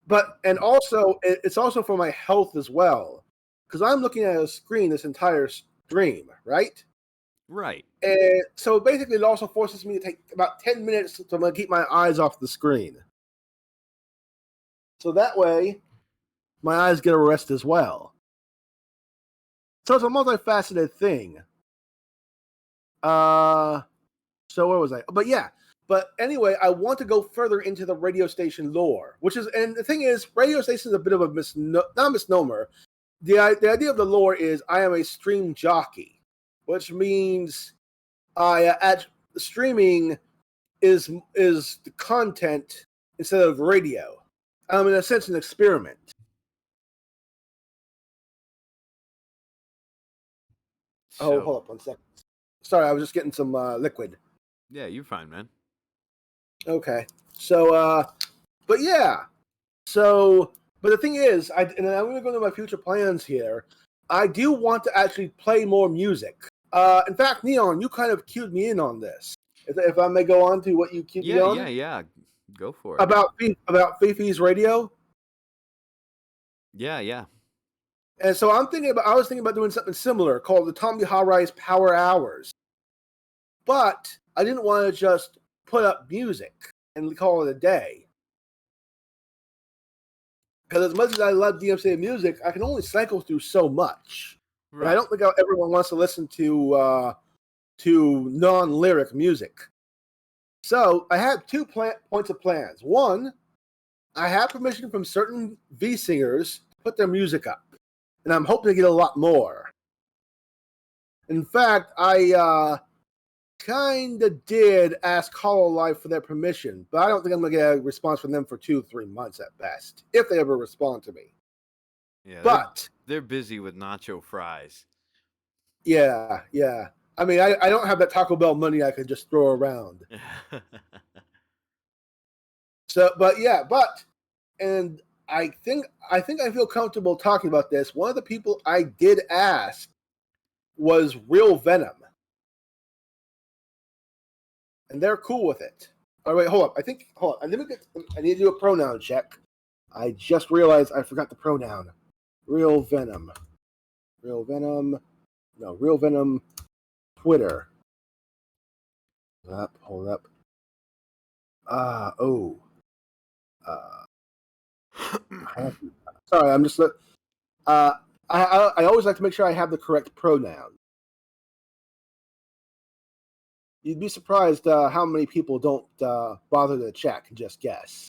Speaker 4: But, and also, it's also for my health as well, because I'm looking at a screen this entire stream, right?
Speaker 3: Right.
Speaker 4: And so basically, it also forces me to take about 10 minutes to keep my eyes off the screen. So that way, my eyes get a rest as well. So it's a multifaceted thing. So where was I? But yeah. But anyway, I want to go further into the radio station lore, which is, and the thing is, radio station is a bit of a not a misnomer. The idea of the lore is I am a stream jockey, which means streaming is the content instead of radio. In a sense, an experiment.
Speaker 3: So,
Speaker 4: hold up 1 second. Sorry, I was just getting some liquid.
Speaker 3: Yeah, you're fine, man.
Speaker 4: Okay. So, but yeah. So, but the thing is, and I'm going to go into my future plans here. I do want to actually play more music. In fact, Neon, you kind of cued me in on this. If I may go on to what you cued me on.
Speaker 3: Yeah. Go for it.
Speaker 4: About Fifi's radio.
Speaker 3: Yeah.
Speaker 4: And so I was thinking about doing something similar called the Tommy Highrise Power Hours. But I didn't want to just put up music and call it a day. Because as much as I love DMCA music, I can only cycle through so much. and I
Speaker 3: Right.
Speaker 4: don't think everyone wants to listen to non-lyric music. So I have two points of plans. One, I have permission from certain V singers to put their music up, and I'm hoping to get a lot more. In fact, I kind of did ask Hololive for their permission, but I don't think I'm going to get a response from them for 2-3 months at best, if they ever respond to me.
Speaker 3: Yeah,
Speaker 4: But
Speaker 3: they're busy with nacho fries.
Speaker 4: yeah. I mean, I don't have that Taco Bell money I could just throw around. So, and I think I feel comfortable talking about this. One of the people I did ask was Real Venom, and they're cool with it. All right, hold up. I need to do a pronoun check. I just realized I forgot the pronoun. Real Venom. Real Venom. No, Real Venom. Twitter. Hold up. Oh. Sorry, I'm just. I always like to make sure I have the correct pronoun. You'd be surprised how many people don't bother to check and just guess.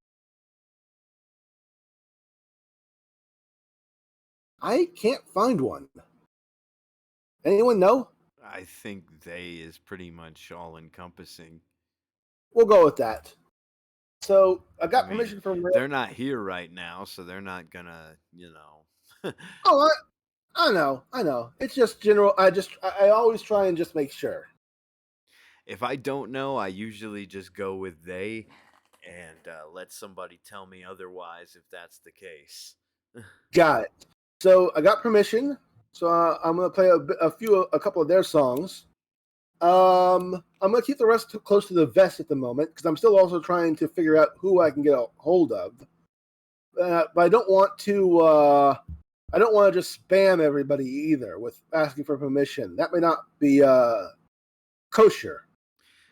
Speaker 4: I can't find one. Anyone know?
Speaker 3: I think they is pretty much all encompassing.
Speaker 4: We'll go with that. So I
Speaker 3: I
Speaker 4: got
Speaker 3: mean,
Speaker 4: permission from.
Speaker 3: they're not here right now, so they're not gonna,
Speaker 4: Oh, I know. It's just general. I always try and just make sure.
Speaker 3: If I don't know, I usually just go with they and let somebody tell me otherwise if that's the case.
Speaker 4: Got it. So I got permission. So I'm gonna play a couple of their songs. I'm gonna keep the rest close to the vest at the moment because I'm still also trying to figure out who I can get a hold of. But I don't want to. I don't want to just spam everybody either with asking for permission. That may not be kosher.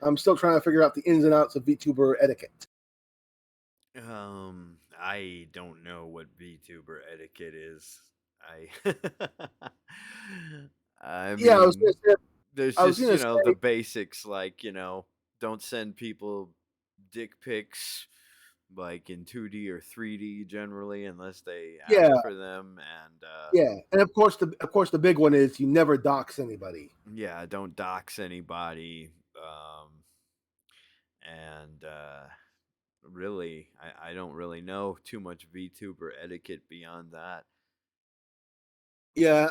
Speaker 4: I'm still trying to figure out the ins and outs of VTuber etiquette.
Speaker 3: I don't know what VTuber etiquette is. I I
Speaker 4: Yeah,
Speaker 3: mean, there's
Speaker 4: I was
Speaker 3: just,
Speaker 4: gonna
Speaker 3: the
Speaker 4: say,
Speaker 3: basics like, don't send people dick pics like in 2D or 3D generally unless they
Speaker 4: yeah,
Speaker 3: ask for them and
Speaker 4: yeah, and of course the big one is you never dox anybody.
Speaker 3: yeah, don't dox anybody. And really, I don't really know too much VTuber etiquette beyond that.
Speaker 4: Yeah,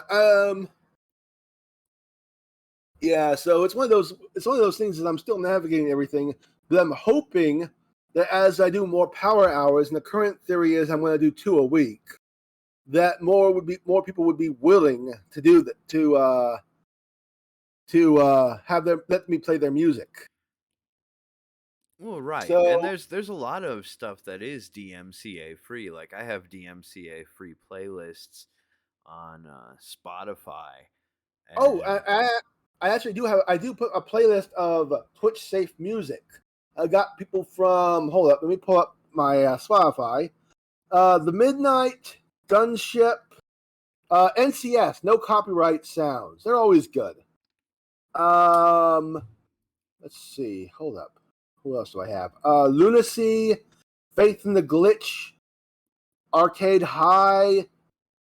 Speaker 4: yeah. So it's one of those things that I'm still navigating everything, but I'm hoping that as I do more power hours, and the current theory is I'm going to do 2 a week, that more people would be willing to do that to have them let me play their music.
Speaker 3: Well, right, and
Speaker 4: So
Speaker 3: there's a lot of stuff that is DMCA free. Like I have DMCA free playlists on Spotify,
Speaker 4: oh,
Speaker 3: and
Speaker 4: I actually do put a playlist of Twitch safe music. I got people from hold up, let me pull up my Spotify. The Midnight, Gunship, NCS, no copyright sounds. They're always good. Um, let's see. Hold up. Who else do I have? Lunacy, Faith in the Glitch, Arcade High,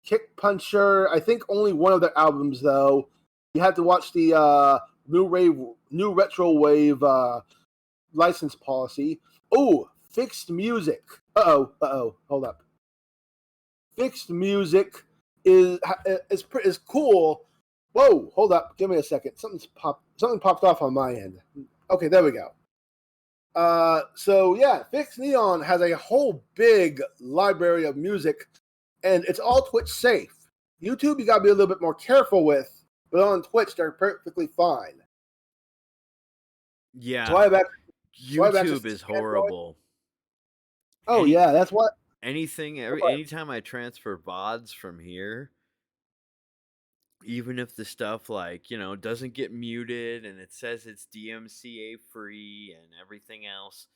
Speaker 4: Kick Puncher. I think only one of their albums though. You have to watch the new retro wave license policy. Oh, Fixed Music. Hold up. Fixed Music is cool. Whoa, hold up. Give me a second. Something popped off on my end. Okay, there we go. So yeah, Fixed Neon has a whole big library of music, and it's all Twitch safe. YouTube, you gotta be a little bit more careful with, but on Twitch, they're perfectly fine. So
Speaker 3: yeah,
Speaker 4: I have access
Speaker 3: YouTube
Speaker 4: to
Speaker 3: is
Speaker 4: Android.
Speaker 3: horrible.
Speaker 4: Oh
Speaker 3: Any
Speaker 4: yeah, that's what.
Speaker 3: anytime I transfer VODs from here, even if the stuff like doesn't get muted and it says it's DMCA free and everything else,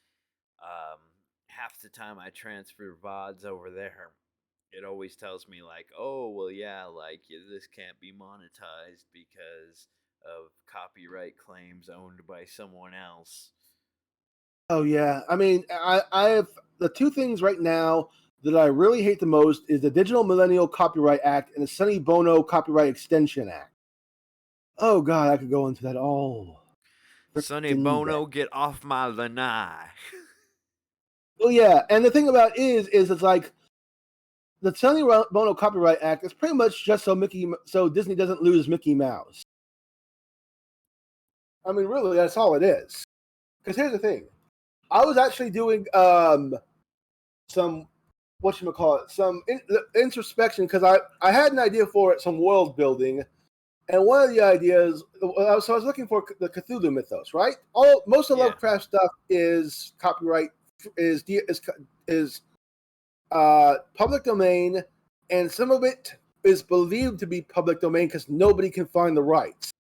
Speaker 3: um, half the time I transfer VODs over there, it always tells me like, oh well, yeah, like this can't be monetized because of copyright claims owned by someone else.
Speaker 4: Oh yeah, I mean, I have the two things right now that I really hate the most is the Digital Millennial Copyright Act and the Sonny Bono Copyright Extension Act. Oh god, I could go into that all.
Speaker 3: Sonny Bono, get off my lanai.
Speaker 4: Oh yeah, and the thing about is it's like the Sonny Bono Copyright Act is pretty much just so Disney doesn't lose Mickey Mouse. I mean, really, that's all it is. Because here's the thing, I was actually doing some some introspection because I had an idea for it, some world building, and one of the ideas. So I was looking for the Cthulhu mythos, right? Most of Lovecraft stuff is copyright is public domain, and some of it is believed to be public domain because nobody can find the rights.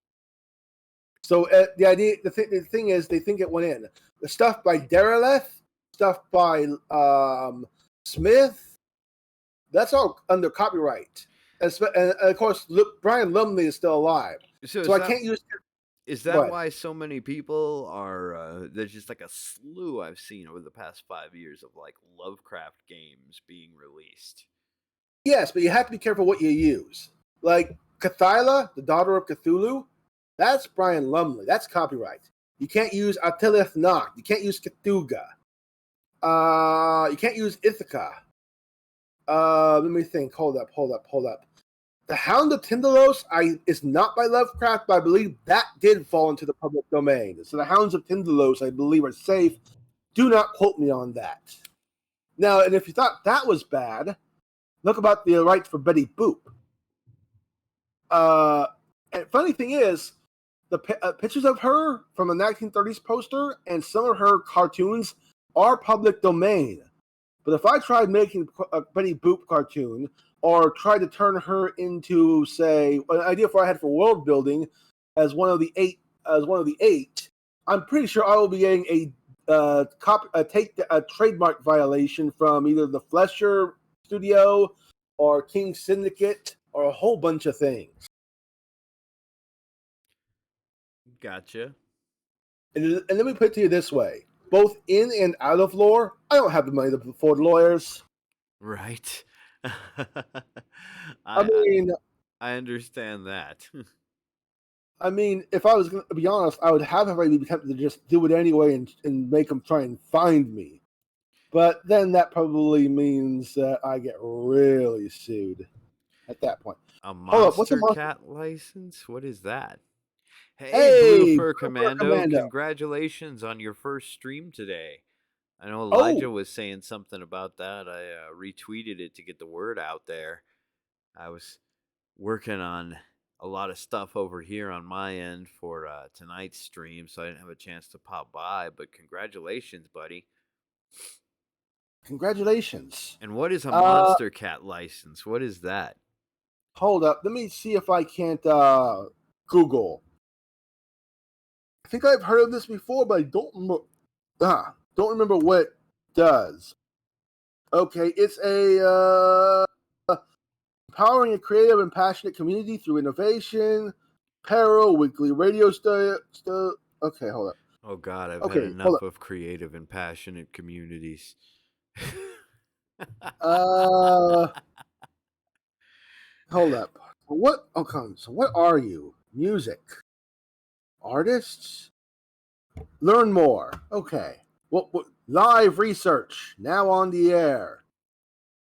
Speaker 4: So the thing is, they think it went in. The stuff by Dereleth, stuff by Smith, that's all under copyright. And of course, Brian Lumley is still alive, so I can't use.
Speaker 3: Is that why so many people are? There's just like a slew I've seen over the past 5 years of like Lovecraft games being released.
Speaker 4: Yes, but you have to be careful what you use. Like Cthulhu, the daughter of Cthulhu, that's Brian Lumley. That's copyright. You can't use Atilith Noct. You can't use Cthulhu. You can't use Ithaca. Let me think. Hold up. The Hound of Tindalos is not by Lovecraft, but I believe that did fall into the public domain. So the Hounds of Tindalos, I believe, are safe. Do not quote me on that. Now, and if you thought that was bad, look about the rights for Betty Boop. And funny thing is, the pictures of her from a 1930s poster and some of her cartoons are public domain. But if I tried making a Betty Boop cartoon or tried to turn her into, say, an idea I had for world building as one of the eight, I'm pretty sure I will be getting a trademark violation from either the Fleischer Studio or King Syndicate or a whole bunch of things.
Speaker 3: Gotcha.
Speaker 4: And let me put it to you this way. Both in and out of lore, I don't have the money to afford lawyers.
Speaker 3: Right.
Speaker 4: I
Speaker 3: understand that.
Speaker 4: I mean, if I was going to be honest, I would have everybody be tempted to just do it anyway and make them try and find me. But then that probably means that I get really sued at that point.
Speaker 3: A monster cat license? What is that?
Speaker 4: Hey,
Speaker 3: Blue Fur Commando, congratulations on your first stream today. I know Elijah was saying something about that. I retweeted it to get the word out there. I was working on a lot of stuff over here on my end for tonight's stream, so I didn't have a chance to pop by, but congratulations, buddy.
Speaker 4: Congratulations.
Speaker 3: And what is a monster cat license? What is that?
Speaker 4: Hold up. Let me see if I can't Google. I think I've heard of this before, but I don't remember what it does. Okay, it's empowering a creative and passionate community through innovation, peril, weekly radio Okay, hold up.
Speaker 3: Oh God, I've had enough of creative and passionate communities.
Speaker 4: Hold up. What? Okay, so what are you? Music. Artists? Learn more. Okay. What live research now on the air?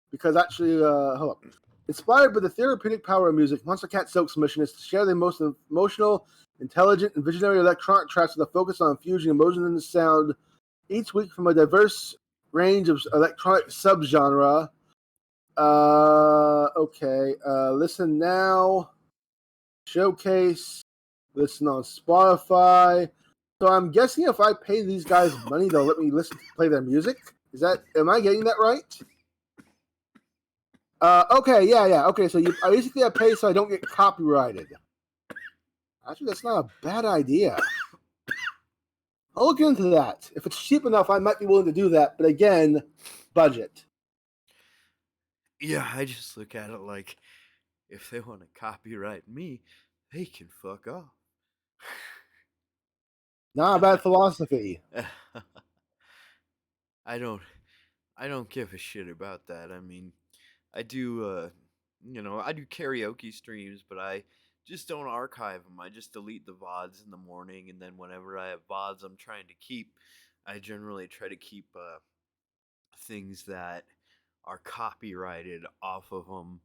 Speaker 4: Because actually, hold up. Inspired by the therapeutic power of music, Monster Cat Silk's mission is to share the most emotional, intelligent, and visionary electronic tracks with a focus on infusing emotion and sound each week from a diverse range of electronic subgenre. Okay. Listen now. Showcase. Listen on Spotify. So I'm guessing if I pay these guys money, they'll let me play their music. Am I getting that right? Okay, yeah. Okay, so I basically pay so I don't get copyrighted. Actually, that's not a bad idea. I'll look into that. If it's cheap enough, I might be willing to do that. But again, budget.
Speaker 3: Yeah, I just look at it like if they want to copyright me, they can fuck off.
Speaker 4: Not a bad philosophy.
Speaker 3: I don't I don't give a shit about that. I mean, I do I do karaoke streams, but I just don't archive them. I just delete the VODs in the morning, and then whenever I have VODs I'm trying to keep, I generally try to keep things that are copyrighted off of them,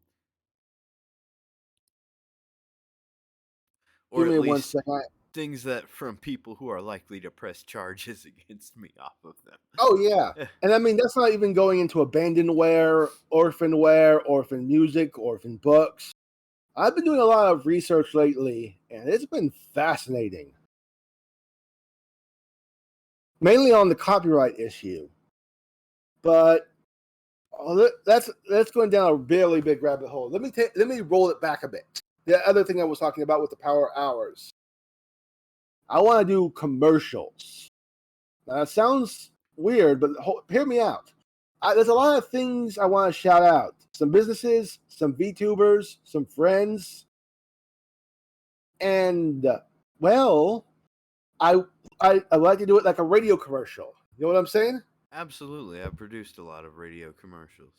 Speaker 3: or
Speaker 4: Give
Speaker 3: at
Speaker 4: me one
Speaker 3: least
Speaker 4: second.
Speaker 3: things that from people who are likely to press charges against me off of
Speaker 4: Oh yeah,
Speaker 3: them.
Speaker 4: and I mean that's not even going into abandonware, orphan music, orphan books. I've been doing a lot of research lately, and it's been fascinating. Mainly on the copyright issue, but that's going down a really big rabbit hole. Let me roll it back a bit. The other thing I was talking about with the power hours, I want to do commercials. Now that sounds weird, but hear me out. There's a lot of things I want to shout out. Some businesses, some VTubers, some friends, and well, I I like to do it like a radio commercial. You know what I'm saying?
Speaker 3: Absolutely, I've produced a lot of radio commercials.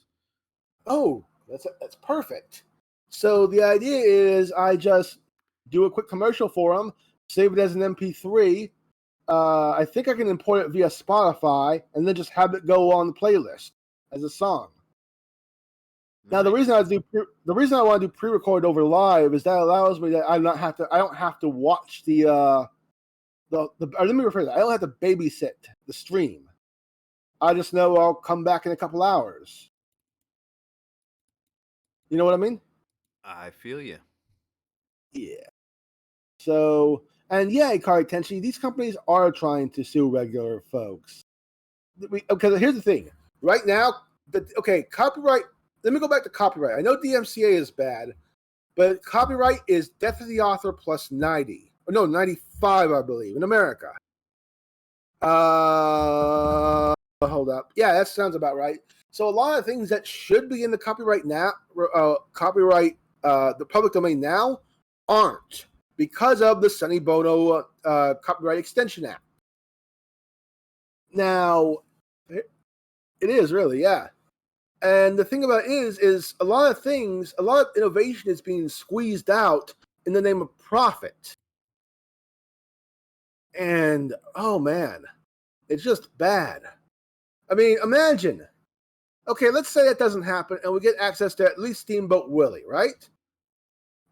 Speaker 4: Oh, that's perfect. So the idea is I just do a quick commercial for them, save it as an MP3. I think I can import it via Spotify, and then just have it go on the playlist as a song. Now the reason
Speaker 3: Nice.
Speaker 4: I want to do pre-record over live is that allows me that I don't have to watch or let me rephrase that. I don't have to babysit the stream. I just know I'll come back in a couple hours. You know what I mean?
Speaker 3: I feel you.
Speaker 4: Yeah. So, and yeah, Ikari Tenshi, these companies are trying to sue regular folks. Because here's the thing. Right now, copyright. Let me go back to copyright. I know DMCA is bad, but copyright is death of the author plus 90. No, 95, I believe, in America. Hold up. Yeah, that sounds about right. So a lot of things that should be in the copyright now, the public domain now, aren't because of the Sonny Bono Copyright Extension Act. Now, it is really, yeah. And the thing about it is a lot of innovation is being squeezed out in the name of profit. And, oh man, it's just bad. I mean, imagine. Okay, let's say that doesn't happen and we get access to at least Steamboat Willie, right?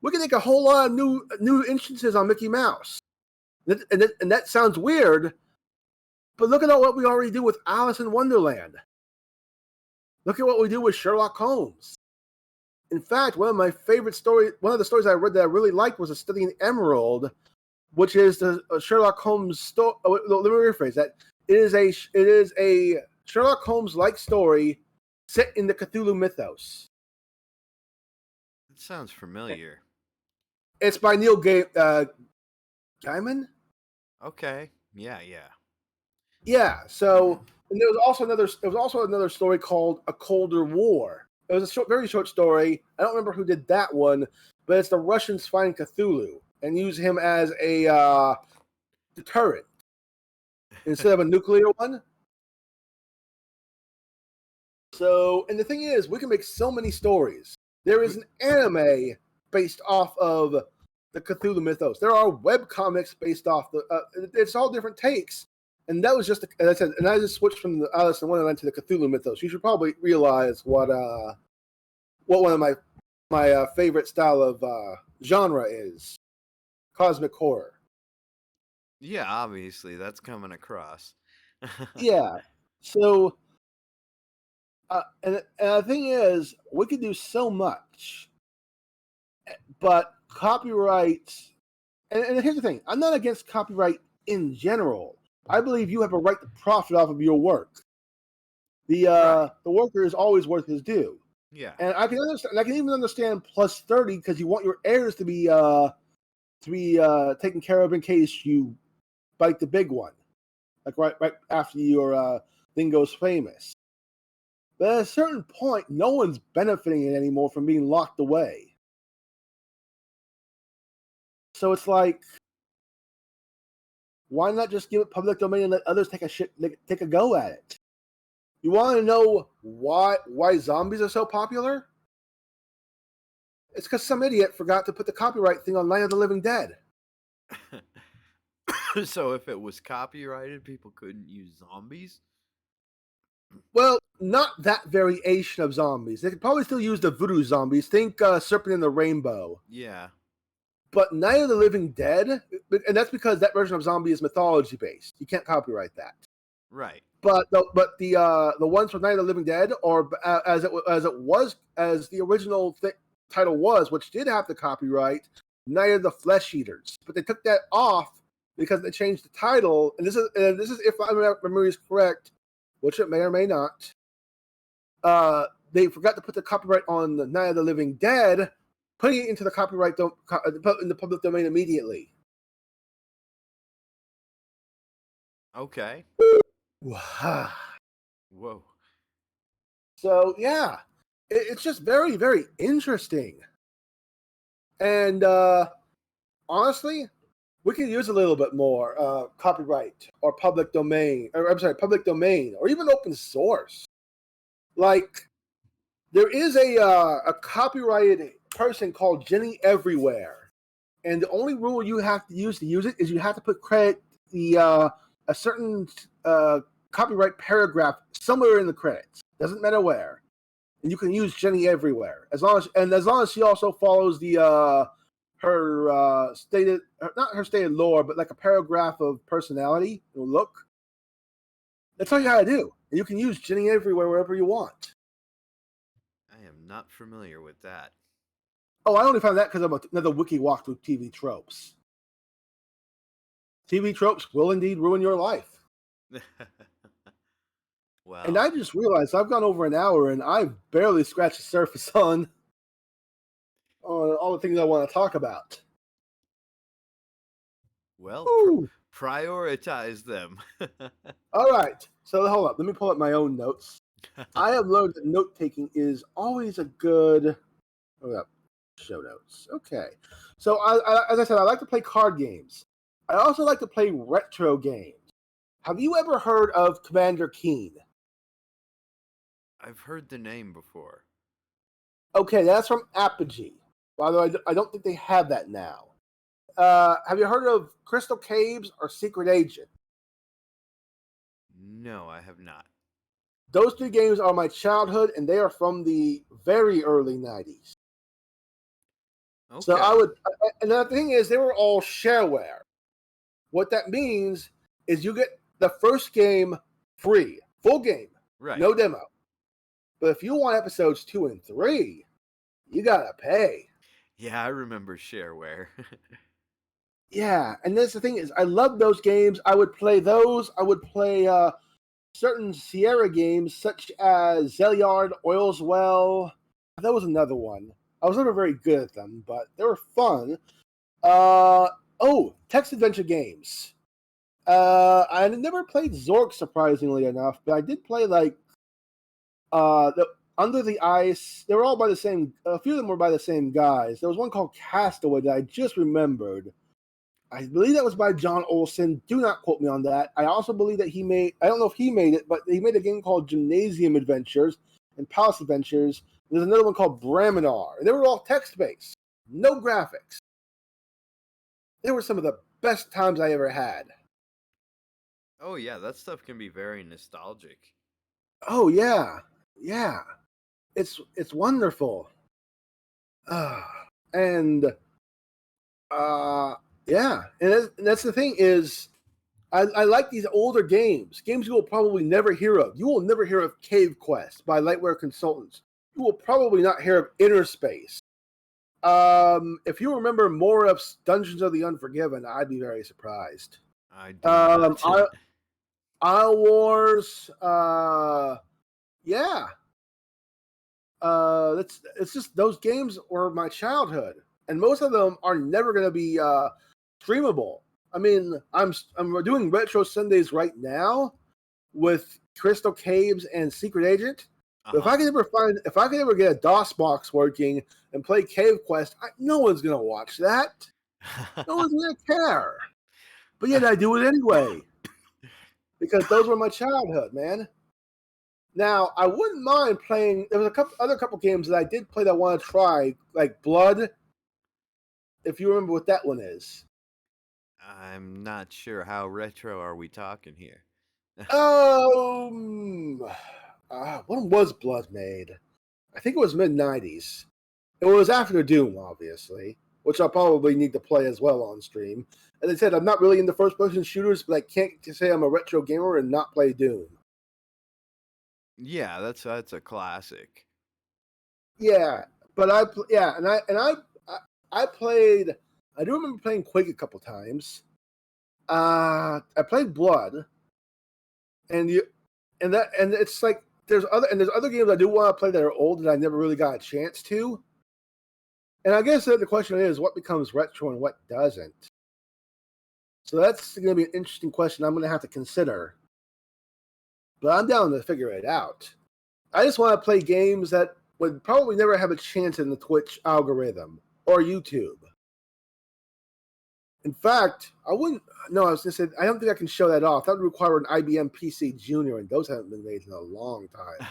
Speaker 4: We can make a whole lot of new instances on Mickey Mouse. And that sounds weird, but look at what we already do with Alice in Wonderland. Look at what we do with Sherlock Holmes. In fact, one of the stories I read that I really liked was A Study in Emerald, which is the Sherlock Holmes story. Let me rephrase that. It is a Sherlock Holmes-like story set in the Cthulhu mythos.
Speaker 3: It sounds familiar.
Speaker 4: It's by Neil Gaiman.
Speaker 3: Okay. Yeah.
Speaker 4: Yeah. So and there was also another story called A Colder War. It was a very short story. I don't remember who did that one, but it's the Russians find Cthulhu and use him as a deterrent instead of a nuclear one. So, and the thing is, we can make so many stories. There is an anime based off of the Cthulhu mythos. There are web comics based off it's all different takes. And that was just, as I said, and I just switched from the Alice in Wonderland to the Cthulhu mythos. You should probably realize what one of my favorite style of genre is: cosmic horror.
Speaker 3: Yeah, obviously that's coming across.
Speaker 4: Yeah. So, and the thing is, we could do so much, but copyright. And here's the thing: I'm not against copyright in general. I believe you have a right to profit off of your work. The worker is always worth his due.
Speaker 3: Yeah.
Speaker 4: And I can understand. I can even understand plus 30 because you want your heirs to be taken care of in case you bite the big one, like right after your thing goes famous. But at a certain point, no one's benefiting it anymore from being locked away. So it's like, why not just give it public domain and let others take a go at it? You want to know why zombies are so popular? It's because some idiot forgot to put the copyright thing on Night of the Living Dead.
Speaker 3: So if it was copyrighted, people couldn't use zombies?
Speaker 4: Well, not that variation of zombies. They could probably still use the voodoo zombies. Think Serpent in the Rainbow.
Speaker 3: Yeah.
Speaker 4: But Night of the Living Dead, and that's because that version of zombie is mythology based. You can't copyright that.
Speaker 3: Right.
Speaker 4: But the ones from Night of the Living Dead, or as the original title was, which did have the copyright, Night of the Flesh Eaters. But they took that off because they changed the title. And this is if my memory is correct, which it may or may not. They forgot to put the copyright on the Night of the Living Dead, putting it into the copyright in the public domain immediately.
Speaker 3: Okay. Whoa.
Speaker 4: So yeah, it's just very, very interesting. And honestly, we can use a little bit more copyright or public domain, or even open source. Like, there is a copyrighted person called Jenny Everywhere, and the only rule you have to use it is you have to put credit a certain copyright paragraph somewhere in the credits. Doesn't matter where, and you can use Jenny Everywhere as long as she also follows the her stated, not her stated lore, but like a paragraph of personality or look. That's all you gotta do, and you can use Jenny Everywhere wherever you want.
Speaker 3: I am not familiar with that.
Speaker 4: Oh, I only found that because of another wiki walkthrough TV tropes. TV tropes will indeed ruin your life.
Speaker 3: Wow.
Speaker 4: And I just realized I've gone over an hour and I've barely scratched the surface on all the things I want to talk about.
Speaker 3: Well, prioritize them.
Speaker 4: All right. So hold up. Let me pull up my own notes. I have learned that note taking is always a good. Hold up. Show notes. Okay. So as I said, I like to play card games. I also like to play retro games. Have you ever heard of Commander Keen?
Speaker 3: I've heard the name before.
Speaker 4: Okay, that's from Apogee. Although I don't think they have that now. Have you heard of Crystal Caves or Secret Agent?
Speaker 3: No, I have not.
Speaker 4: Those three games are my childhood, and they are from the very early 90s. Okay. So and the thing is, they were all shareware. What that means is you get the first game free, full game,
Speaker 3: right?
Speaker 4: No demo. But if you want episodes 2 and 3, you gotta pay.
Speaker 3: Yeah, I remember shareware.
Speaker 4: Yeah, and that's the thing is, I love those games. I would play those. I would play certain Sierra games, such as Zelyard, Oil's Well. That was another one. I was never very good at them, but they were fun. Text adventure games. I never played Zork, surprisingly enough, but I did play like the Under the Ice. They were all by the same. A few of them were by the same guys. There was one called Castaway that I just remembered. I believe that was by John Olson. Do not quote me on that. I also believe that I don't know if he made it, but he made a game called Gymnasium Adventures and Palace Adventures. There's another one called Braminar. And they were all text-based. No graphics. They were some of the best times I ever had.
Speaker 3: Oh, yeah. That stuff can be very nostalgic.
Speaker 4: Oh, yeah. Yeah. It's wonderful. Yeah, and that's the thing is, I like these older games you will probably never hear of. You will never hear of Cave Quest by Lightware Consultants. You will probably not hear of Inner Space. If you remember Morup's Dungeons of the Unforgiven, I'd be very surprised.
Speaker 3: I do.
Speaker 4: Isle Wars, yeah. It's just those games were my childhood, and most of them are never going to be streamable. I mean, I'm doing Retro Sundays right now with Crystal Caves and Secret Agent. If I could ever get a DOS box working and play Cave Quest, no one's gonna watch that. No one's gonna care. But yet I do it anyway because those were my childhood, man. Now I wouldn't mind playing. There was a couple games that I did play that I want to try, like Blood. If you remember what that one is.
Speaker 3: I'm not sure how retro are we talking here.
Speaker 4: When was Blood made? I think it was mid-90s. It was after Doom, obviously, which I'll probably need to play as well on stream. As I said, I'm not really into first-person shooters, but I can't say I'm a retro gamer and not play Doom.
Speaker 3: Yeah, that's a classic.
Speaker 4: Yeah, but I played. I do remember playing Quake a couple times. I played Blood, and it's like there's other games I do want to play that are old that I never really got a chance to. And I guess the question is, what becomes retro and what doesn't? So that's going to be an interesting question I'm going to have to consider. But I'm down to figure it out. I just want to play games that would probably never have a chance in the Twitch algorithm or YouTube. In fact, I was going to say, I don't think I can show that off. That would require an IBM PC Junior, and those haven't been made in a long time.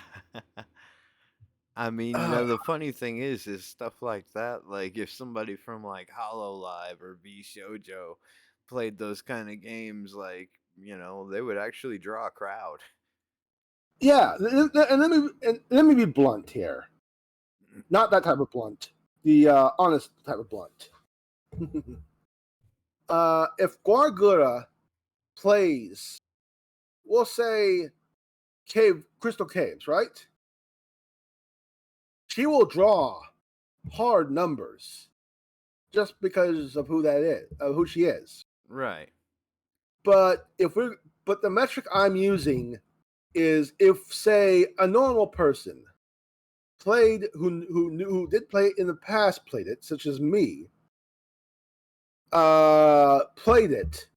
Speaker 3: I mean, the funny thing is stuff like that. Like if somebody from like Hollow Live or V Shoujo played those kind of games, like they would actually draw a crowd.
Speaker 4: Yeah, and let me be blunt here. Not that type of blunt. The honest type of blunt. If Guargura plays, we'll say, Crystal Caves, right? She will draw hard numbers just because of who she is.
Speaker 3: Right.
Speaker 4: But the metric I'm using is if, say, a normal person played who did play it in the past, played it, such as me, played it.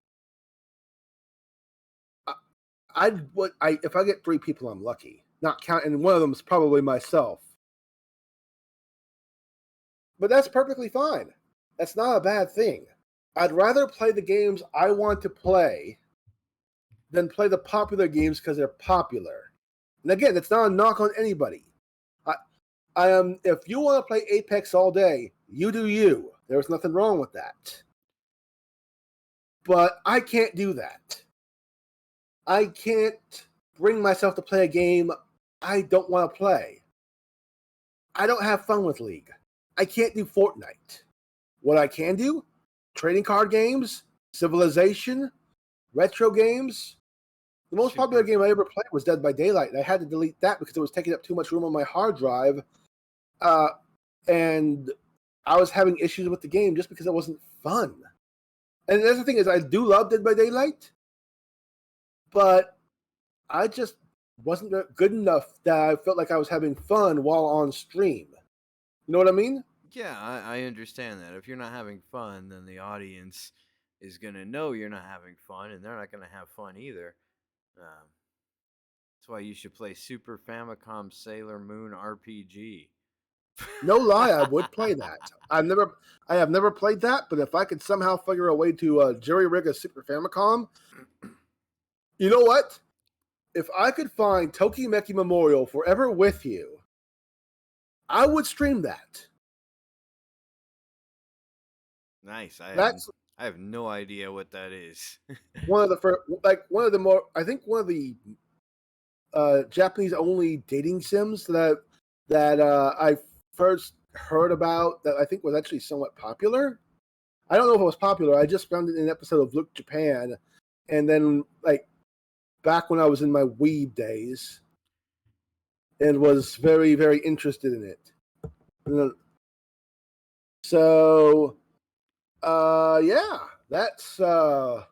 Speaker 4: If I get 3 people, I'm lucky. Not counting, and one of them is probably myself. But that's perfectly fine. That's not a bad thing. I'd rather play the games I want to play than play the popular games because they're popular. And again, that's not a knock on anybody. If you want to play Apex all day, you do you. There's nothing wrong with that. But I can't do that. I can't bring myself to play a game I don't want to play. I don't have fun with League. I can't do Fortnite. What I can do? Trading card games, Civilization, retro games. The most popular game I ever played was Dead by Daylight, and I had to delete that because it was taking up too much room on my hard drive. And I was having issues with the game just because it wasn't fun. And the other thing is, I do love Dead by Daylight, but I just wasn't good enough that I felt like I was having fun while on stream. You know what I mean?
Speaker 3: Yeah, I understand that. If you're not having fun, then the audience is going to know you're not having fun, and they're not going to have fun either. That's why you should play Super Famicom Sailor Moon RPG.
Speaker 4: No lie, I would play that. I have never played that, but if I could somehow figure a way to jerry rig a Super Famicom, you know what? If I could find Tokimeki Memorial Forever With You, I would stream that.
Speaker 3: Nice. I have no idea what that is.
Speaker 4: one of the Japanese only dating sims that I first heard about that I think was actually somewhat popular. I don't know if it was popular. I just found it in an episode of Look Japan, and then back when I was in my weeb days, and was very, very interested in it. So, yeah, that's and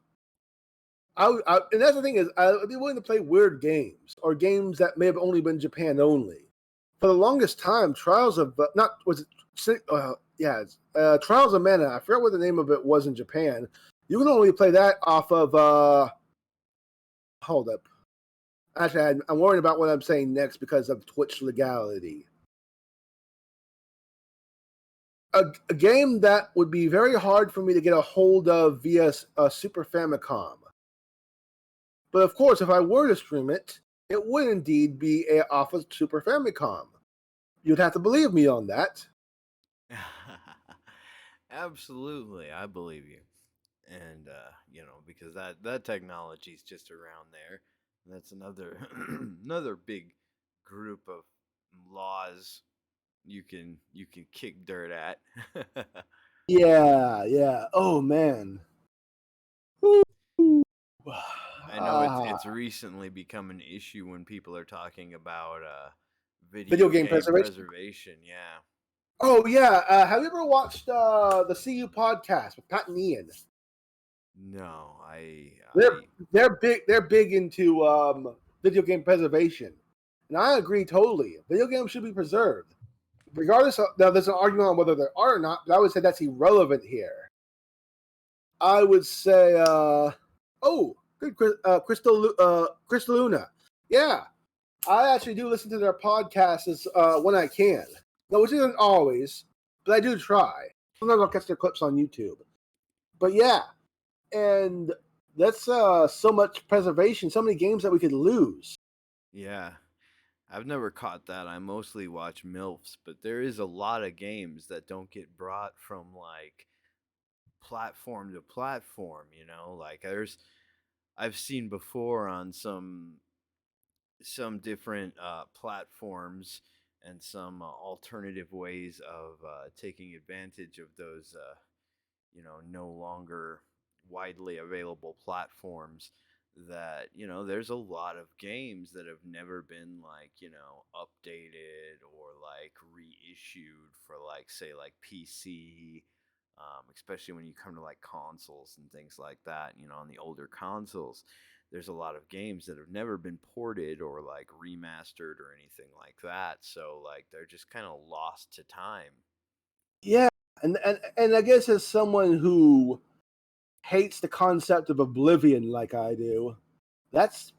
Speaker 4: that's the thing is, I'd be willing to play weird games or games that may have only been Japan only. For the longest time, Trials of Trials of Mana. I forgot what the name of it was in Japan. You can only play that off of hold up. Actually, I'm worried about what I'm saying next because of Twitch legality. A game that would be very hard for me to get a hold of via a Super Famicom. But of course, if I were to stream it, it would indeed be off of Super Famicom. You'd have to believe me on that.
Speaker 3: Absolutely, I believe you. And because that technology is just around there. That's another another big group of laws you can kick dirt at.
Speaker 4: Yeah, yeah. Oh man.
Speaker 3: I know it's recently become an issue when people are talking about
Speaker 4: Video
Speaker 3: video
Speaker 4: game
Speaker 3: game
Speaker 4: preservation.
Speaker 3: preservation. Yeah.
Speaker 4: Oh yeah. Have you ever watched the CU podcast with Pat and Ian?
Speaker 3: No,
Speaker 4: They're they're big. They're big into video game preservation, and I agree totally. Video games should be preserved, regardless of. Now, there's an argument on whether they are or not, but I would say that's irrelevant here. I would say, oh, good, Crystal Luna. Yeah, I actually do listen to their podcasts when I can. No, which isn't always, but I do try. Sometimes I'll catch their clips on YouTube. But yeah, and that's so much preservation, so many games that we could lose.
Speaker 3: yeah. I've never caught that. I mostly watch MILFs, but there is a lot of games that don't get brought from like platform to platform, Like I've seen before on some different platforms and some alternative ways of taking advantage of those no longer widely available platforms that there's a lot of games that have never been like updated or like reissued for like say like PC, especially when you come to like consoles and things like that. On the older consoles there's a lot of games that have never been ported or like remastered or anything like that, so like they're just kind of lost to time.
Speaker 4: Yeah, and I guess as someone who hates the concept of oblivion like I do, that's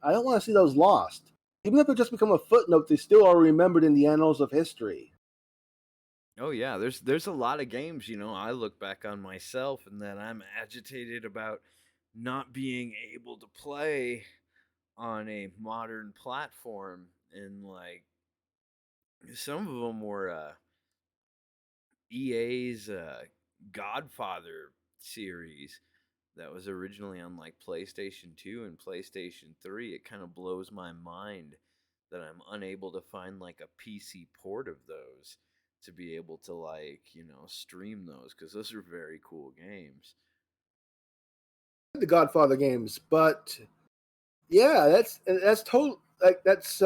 Speaker 4: I don't want to see those lost. Even if they just become a footnote, they still are remembered in the annals of history.
Speaker 3: Oh yeah, there's a lot of games, I look back on myself and that I'm agitated about not being able to play on a modern platform, and like some of them were EA's Godfather series that was originally on like PlayStation 2 and PlayStation 3. It kind of blows my mind that I'm unable to find like a PC port of those to be able to like, stream those, cuz those are very cool games.
Speaker 4: The Godfather games, but yeah, that's total like that's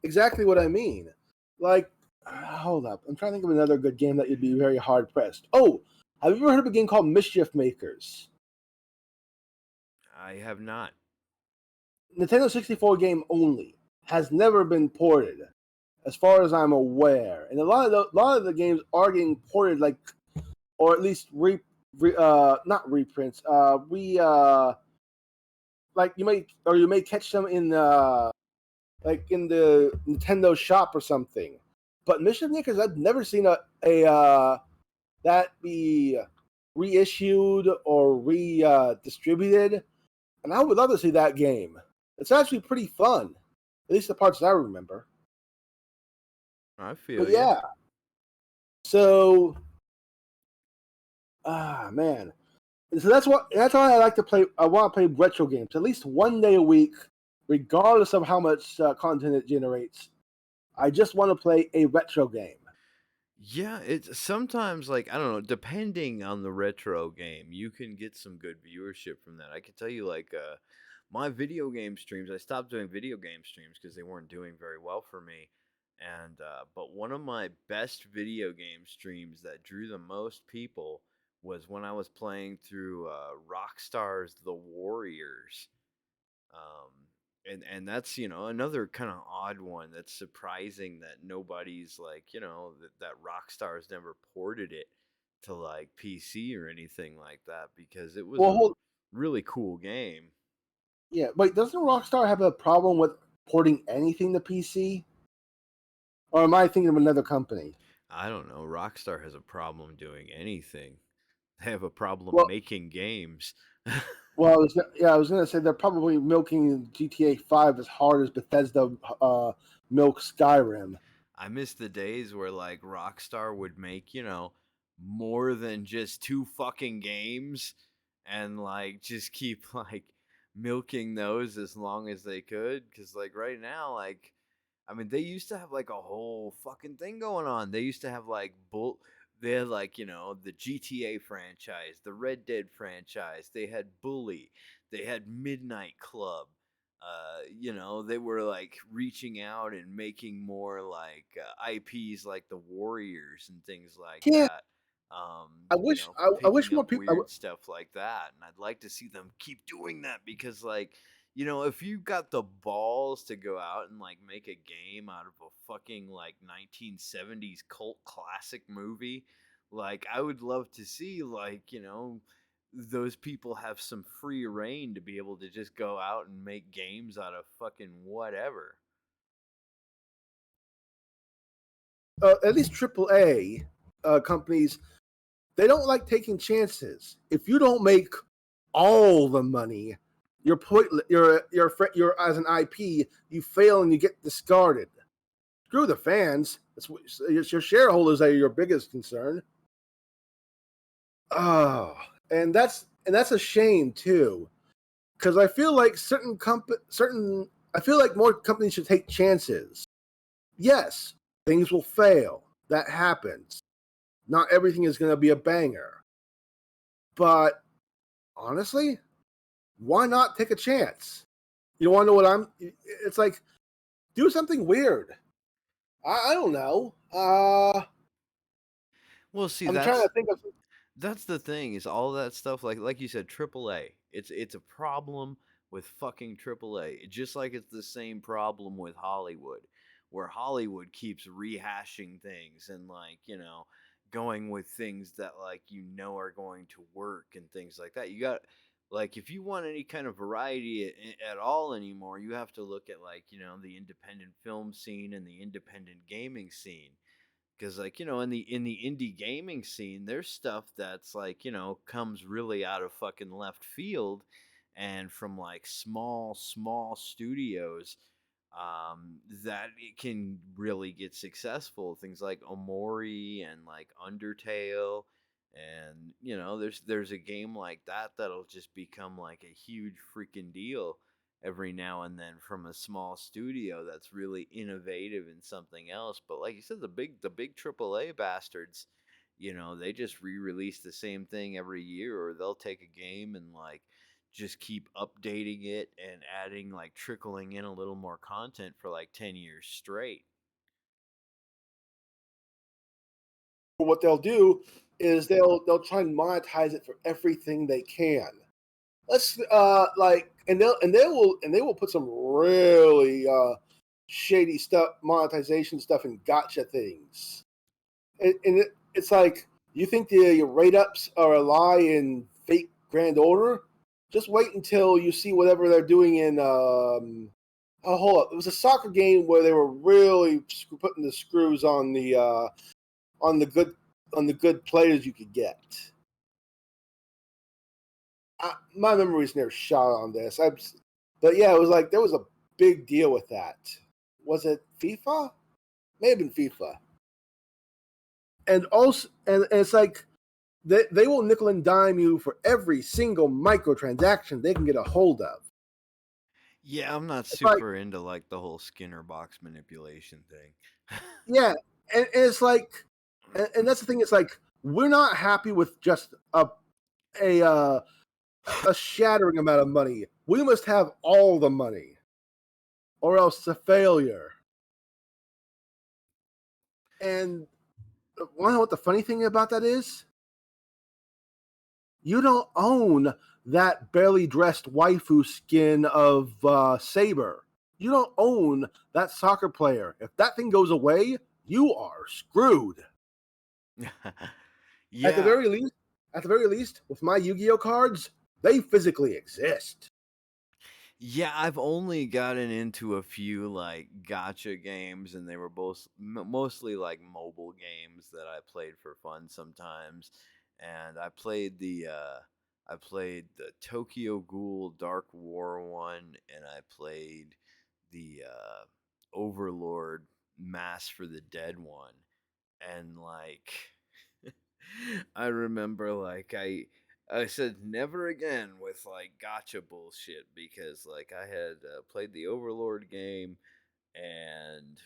Speaker 4: exactly what I mean. Like, hold up, I'm trying to think of another good game that you'd be very hard pressed. Oh, have you ever heard of a game called Mischief Makers?
Speaker 3: I have not.
Speaker 4: Nintendo 64 game only, has never been ported, as far as I'm aware. And a lot of the games are getting ported, like, or at least not reprints. Like you may catch them in like in the Nintendo shop or something. But Mission Makers, I've never seen a that be reissued or redistributed, and I would love to see that game. It's actually pretty fun, at least the parts that I remember.
Speaker 3: I
Speaker 4: But
Speaker 3: feel you.
Speaker 4: yeah, so man, and so that's why I like to play. I want to play retro games at least one day a week, regardless of how much content it generates. I just want to play a retro game.
Speaker 3: Yeah, it's sometimes like I don't know, depending on the retro game, you can get some good viewership from that. I can tell you like my video game streams, I stopped doing video game streams because they weren't doing very well for me. And but one of my best video game streams that drew the most people was when I was playing through Rockstar's The Warriors. Um, and that's another kind of odd one. That's surprising that nobody's like that Rockstar's never ported it to like PC or anything like that, because it was
Speaker 4: Well,
Speaker 3: a
Speaker 4: hold
Speaker 3: really cool game.
Speaker 4: Yeah, wait, doesn't Rockstar have a problem with porting anything to PC? Or am I thinking of another company?
Speaker 3: I don't know. Rockstar has a problem doing anything. They have a problem
Speaker 4: Well,
Speaker 3: making games.
Speaker 4: I was gonna say they're probably milking GTA 5 as hard as Bethesda milks Skyrim.
Speaker 3: I miss the days where like Rockstar would make, more than just two fucking games and like just keep like milking those as long as they could cuz like right now like I mean they used to have like a whole fucking thing going on. They used to have like they had like, the GTA franchise, the Red Dead franchise, they had Bully, they had Midnight Club. They were like reaching out and making more like IPs like the Warriors and things like
Speaker 4: Yeah,
Speaker 3: that.
Speaker 4: I wish
Speaker 3: Picking
Speaker 4: more
Speaker 3: up
Speaker 4: people.
Speaker 3: weird stuff like that. And I'd like to see them keep doing that because, like, if you got the balls to go out and like make a game out of a fucking like 1970s cult classic movie, like, I would love to see, like, those people have some free reign to be able to just go out and make games out of fucking whatever.
Speaker 4: At least AAA companies, they don't like taking chances. If you don't make all the money, you're as an IP, you fail and you get discarded. Screw the fans. It's your shareholders that are your biggest concern. Oh, and that's a shame too, because I feel like I feel like more companies should take chances. Yes, things will fail. That happens. Not everything is going to be a banger. But honestly, why not take a chance? You want to know what it's like, do something weird. I don't know.
Speaker 3: Well, see,
Speaker 4: I'm trying to think of.
Speaker 3: that's the thing is all that stuff like you said AAA. It's a problem with fucking AAA. Just like it's the same problem with Hollywood where Hollywood keeps rehashing things and like, going with things that like are going to work and things like that. You got like if you want any kind of variety at all anymore, you have to look at like, the independent film scene and the independent gaming scene because like in the indie gaming scene there's stuff that's like comes really out of fucking left field and from like small studios that it can really get successful, things like Omori and like Undertale, and there's a game like that that'll just become like a huge freaking deal every now and then from a small studio that's really innovative in something else. But like you said, the big AAA bastards, they just re-release the same thing every year, or they'll take a game and like just keep updating it and adding like trickling in a little more content for like 10 years straight.
Speaker 4: What they'll do is they'll try and monetize it for everything they can. Let's they will put some really shady stuff, monetization stuff, and gotcha things. It's like you think your rate ups are a lie in fake grand order. Just wait until you see whatever they're doing in. Oh, hold up! It was a soccer game where they were really putting the screws on the good players you could get. My memory's never shot on this. But yeah, it was like there was a big deal with that. Was it FIFA? May have been FIFA. And also, and it's like they will nickel and dime you for every single microtransaction they can get a hold of.
Speaker 3: Yeah, I'm not
Speaker 4: It's like,
Speaker 3: super into like the whole Skinner box manipulation thing.
Speaker 4: yeah, and it's like, and that's the thing. It's like we're not happy with just a a shattering amount of money. We must have all the money, or else it's a failure. And want to know what the funny thing about that is? You don't own that barely dressed waifu skin of Saber. You don't own that soccer player. If that thing goes away, you are screwed. At the
Speaker 3: Yeah.
Speaker 4: very least, with my Yu-Gi-Oh cards, they physically exist.
Speaker 3: Yeah, I've only gotten into a few like gotcha games, and they were both mostly like mobile games that I played for fun sometimes. And I played the Tokyo Ghoul Dark War one, and I played the Overlord Mass for the Dead one, and like I remember like I said never again with like gotcha bullshit because like I had played the Overlord game and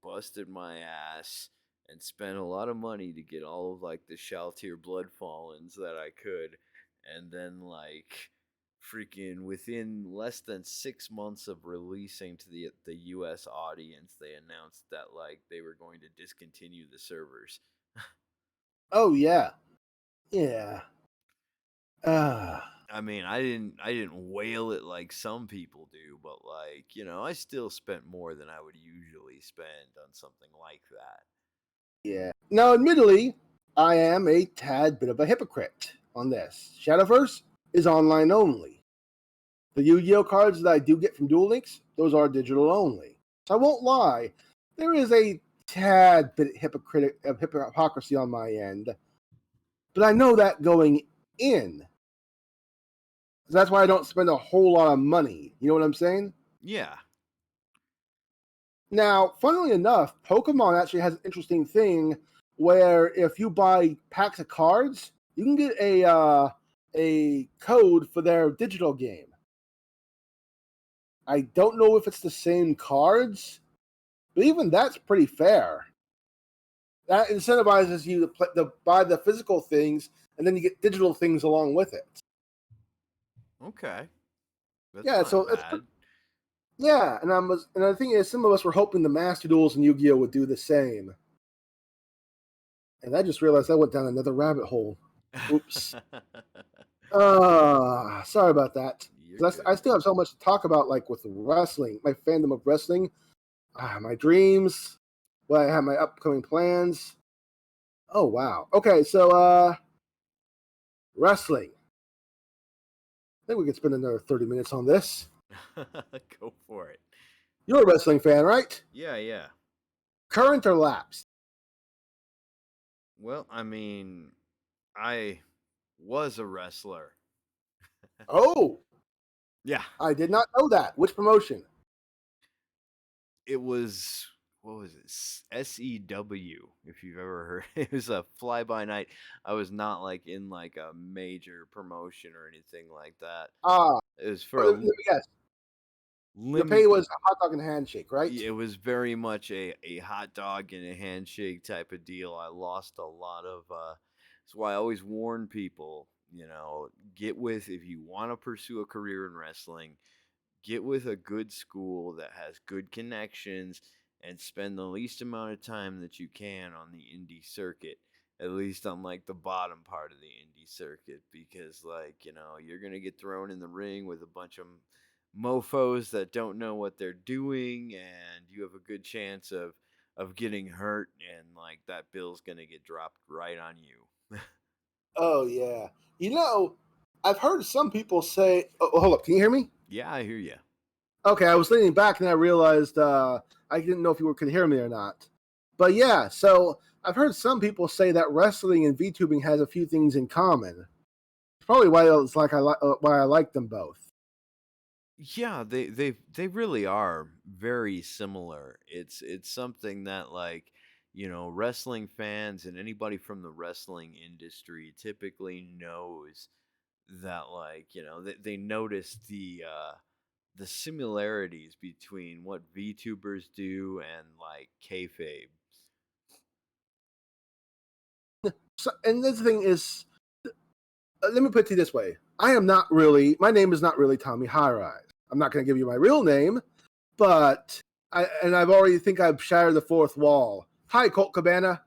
Speaker 3: busted my ass and spent a lot of money to get all of like the Shaltir Bloodfallens that I could, and then like freaking within less than 6 months of releasing to the U.S. audience, they announced that like they were going to discontinue the servers.
Speaker 4: Oh yeah, yeah. Ah,
Speaker 3: I mean, I didn't whale it like some people do, but like, I still spent more than I would usually spend on something like that.
Speaker 4: yeah. Now, admittedly, I am a tad bit of a hypocrite on this. Shadowverse is online only. The Yu-Gi-Oh cards that I do get from Duel Links, those are digital only. So I won't lie, there is a tad bit of hypocrisy on my end, but I know that going in. So that's why I don't spend a whole lot of money. You know what I'm saying?
Speaker 3: Yeah.
Speaker 4: Now, funnily enough, Pokemon actually has an interesting thing where if you buy packs of cards, you can get a code for their digital game. I don't know if it's the same cards, but even that's pretty fair. That incentivizes you to buy the physical things, and then you get digital things along with it.
Speaker 3: Okay. That's
Speaker 4: Yeah,
Speaker 3: not
Speaker 4: so it's
Speaker 3: bad.
Speaker 4: yeah, and I think some of us were hoping the Master Duels and Yu-Gi-Oh would do the same. And I just realized I went down another rabbit hole. Oops. Sorry about that.
Speaker 3: You're
Speaker 4: 'Cause
Speaker 3: good,
Speaker 4: I still
Speaker 3: man.
Speaker 4: have so much to talk about, like with wrestling, my fandom of wrestling, my dreams, what I have, my upcoming plans. Oh wow. Okay, so wrestling. I think we could spend another 30 minutes on this.
Speaker 3: Go for it.
Speaker 4: You're a wrestling fan, right?
Speaker 3: Yeah, yeah.
Speaker 4: Current or lapsed?
Speaker 3: Well, I mean, I was a wrestler.
Speaker 4: Oh,
Speaker 3: Yeah.
Speaker 4: I did not know that. Which promotion?
Speaker 3: It was what was it? SEW, if you've ever heard. It was a fly by night. I was not like in like a major promotion or anything like that.
Speaker 4: Ah,
Speaker 3: It was for a
Speaker 4: let me guess. Your pay
Speaker 3: limit.
Speaker 4: was a hot dog and a handshake, right?
Speaker 3: It was very much a hot dog and a handshake type of deal. I lost a lot of that's why I always warn people, get with if you want to pursue a career in wrestling, get with a good school that has good connections and spend the least amount of time that you can on the indie circuit, at least on like the bottom part of the indie circuit, because like you're gonna get thrown in the ring with a bunch of mofos that don't know what they're doing, and you have a good chance of getting hurt, and like that bill's gonna get dropped right on you.
Speaker 4: Oh yeah. You know, I've heard some people say. Oh, hold up. Can you hear me?
Speaker 3: Yeah, I hear you.
Speaker 4: Okay, I was leaning back and I realized I didn't know if could hear me or not. But yeah, so I've heard some people say that wrestling and VTubing has a few things in common. Probably why it's like why I like them both.
Speaker 3: Yeah, they really are very similar. It's something that like, wrestling fans and anybody from the wrestling industry typically knows that like, they notice the similarities between what VTubers do and like kayfabe.
Speaker 4: So, and this thing is, let me put it to you this way: I am not really. My name is not really Tommy Highrise. I'm not going to give you my real name, but I've already think I've shattered the fourth wall. Hi, Colt Cabana.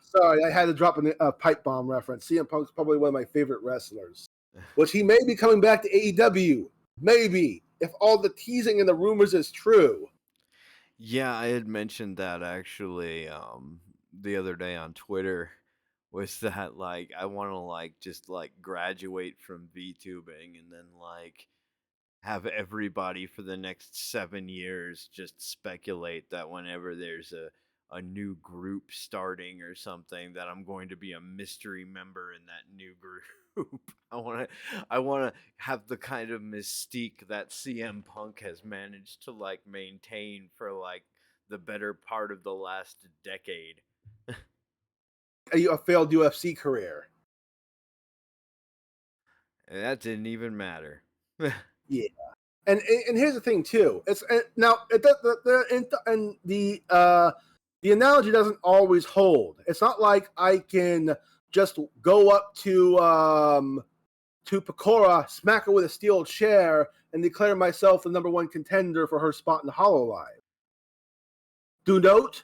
Speaker 4: Sorry, I had to drop a pipe bomb reference. CM Punk's probably one of my favorite wrestlers, which he may be coming back to AEW. Maybe if all the teasing and the rumors is true.
Speaker 3: Yeah, I had mentioned that actually the other day on Twitter was that like I want to like just like graduate from VTubing and then like have everybody for the next 7 years just speculate that whenever there's a new group starting or something that I'm going to be a mystery member in that new group. I want to have the kind of mystique that CM Punk has managed to like maintain for like the better part of the last decade.
Speaker 4: A failed UFC career.
Speaker 3: And that didn't even matter.
Speaker 4: Yeah. And here's the thing too. It's now the analogy doesn't always hold. It's not like I can just go up to Pecora, smack her with a steel chair, and declare myself the number one contender for her spot in the Hololive. Do note,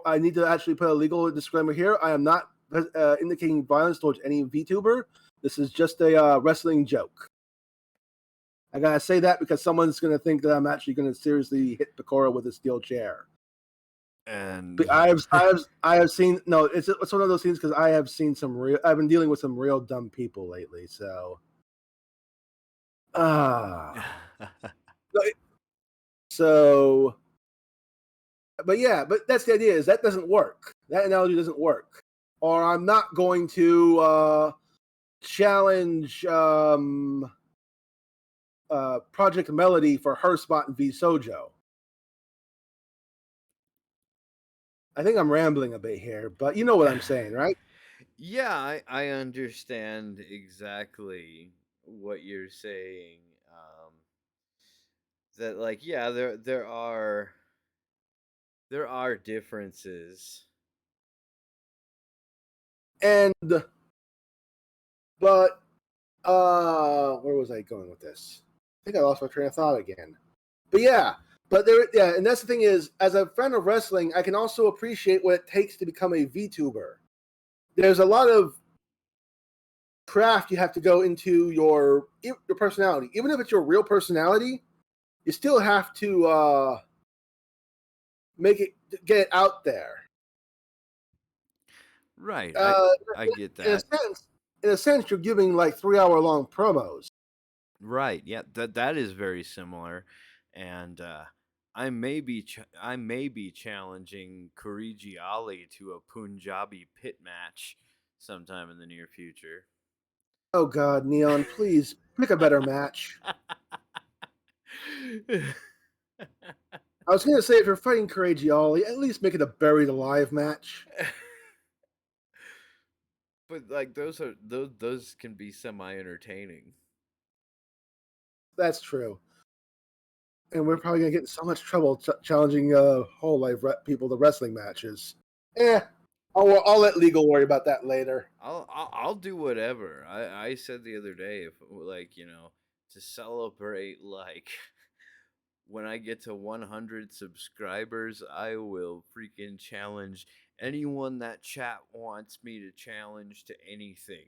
Speaker 4: I need to actually put a legal disclaimer here. I am not indicating violence towards any VTuber. This is just a wrestling joke. I gotta say that because someone's gonna think that I'm actually gonna seriously hit Pecora with a steel chair.
Speaker 3: And
Speaker 4: But I have seen it's one of those things because I have seen I've been dealing with some real dumb people lately. So, so, but yeah, but that's the idea. Is that doesn't work. That analogy doesn't work. Or I'm not going to challenge Project Melody for her spot in V Sojo. I think I'm rambling a bit here, but you know what I'm saying, right?
Speaker 3: Yeah, I understand exactly what you're saying. That like yeah, there are differences.
Speaker 4: And but where was I going with this? I think I lost my train of thought again. But yeah, and that's the thing is, as a fan of wrestling, I can also appreciate what it takes to become a VTuber. There's a lot of craft you have to go into your personality. Even if it's your real personality, you still have to get it out there.
Speaker 3: Right. I get that.
Speaker 4: In a sense, you're giving like 3-hour-long promos.
Speaker 3: Right. Yeah, that is very similar, and I may be challenging Kuriji Ali to a Punjabi pit match sometime in the near future.
Speaker 4: Oh God, Neon, please pick a better match. I was going to say, if you're fighting Kuriji Ali, at least make it a buried alive match.
Speaker 3: But like those can be semi entertaining.
Speaker 4: That's true. And we're probably going to get in so much trouble challenging whole life people to wrestling matches. I'll let legal worry about that later.
Speaker 3: I'll do whatever. I said the other day, if like to celebrate like when I get to 100 subscribers, I will freaking challenge anyone that chat wants me to challenge to anything.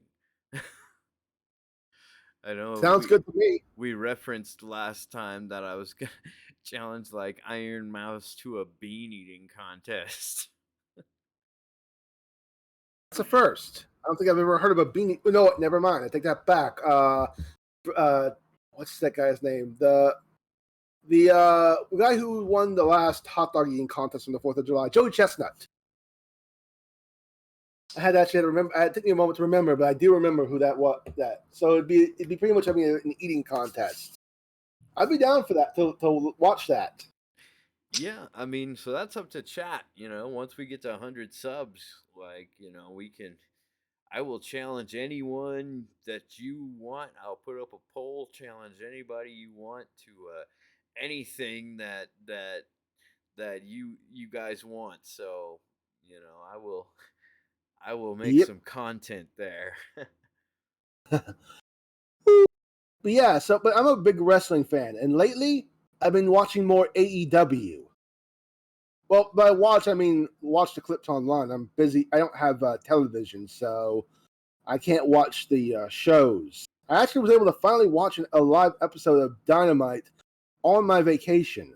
Speaker 3: I know.
Speaker 4: Sounds good to me.
Speaker 3: We referenced last time that I was gonna challenge like Iron Mouse to a bean eating contest.
Speaker 4: That's a first. I don't think I've ever heard of a beanie. No, what? Never mind. I take that back. What's that guy's name? The guy who won the last hot dog eating contest on the 4th of July, Joey Chestnut. I had actually to remember. It took me a moment to remember, but I do remember who that was. So it'd be pretty much having an eating contest. I'd be down for that to watch that.
Speaker 3: Yeah, I mean, so that's up to chat. Once we get to 100 subs, like we can. I will challenge anyone that you want. I'll put up a poll, challenge anybody you want to anything that you guys want. So I will make some content there.
Speaker 4: But yeah, but I'm a big wrestling fan, and lately I've been watching more AEW. Well, by watch I mean watch the clips online. I'm busy. I don't have television, so I can't watch the shows. I actually was able to finally watch a live episode of Dynamite on my vacation,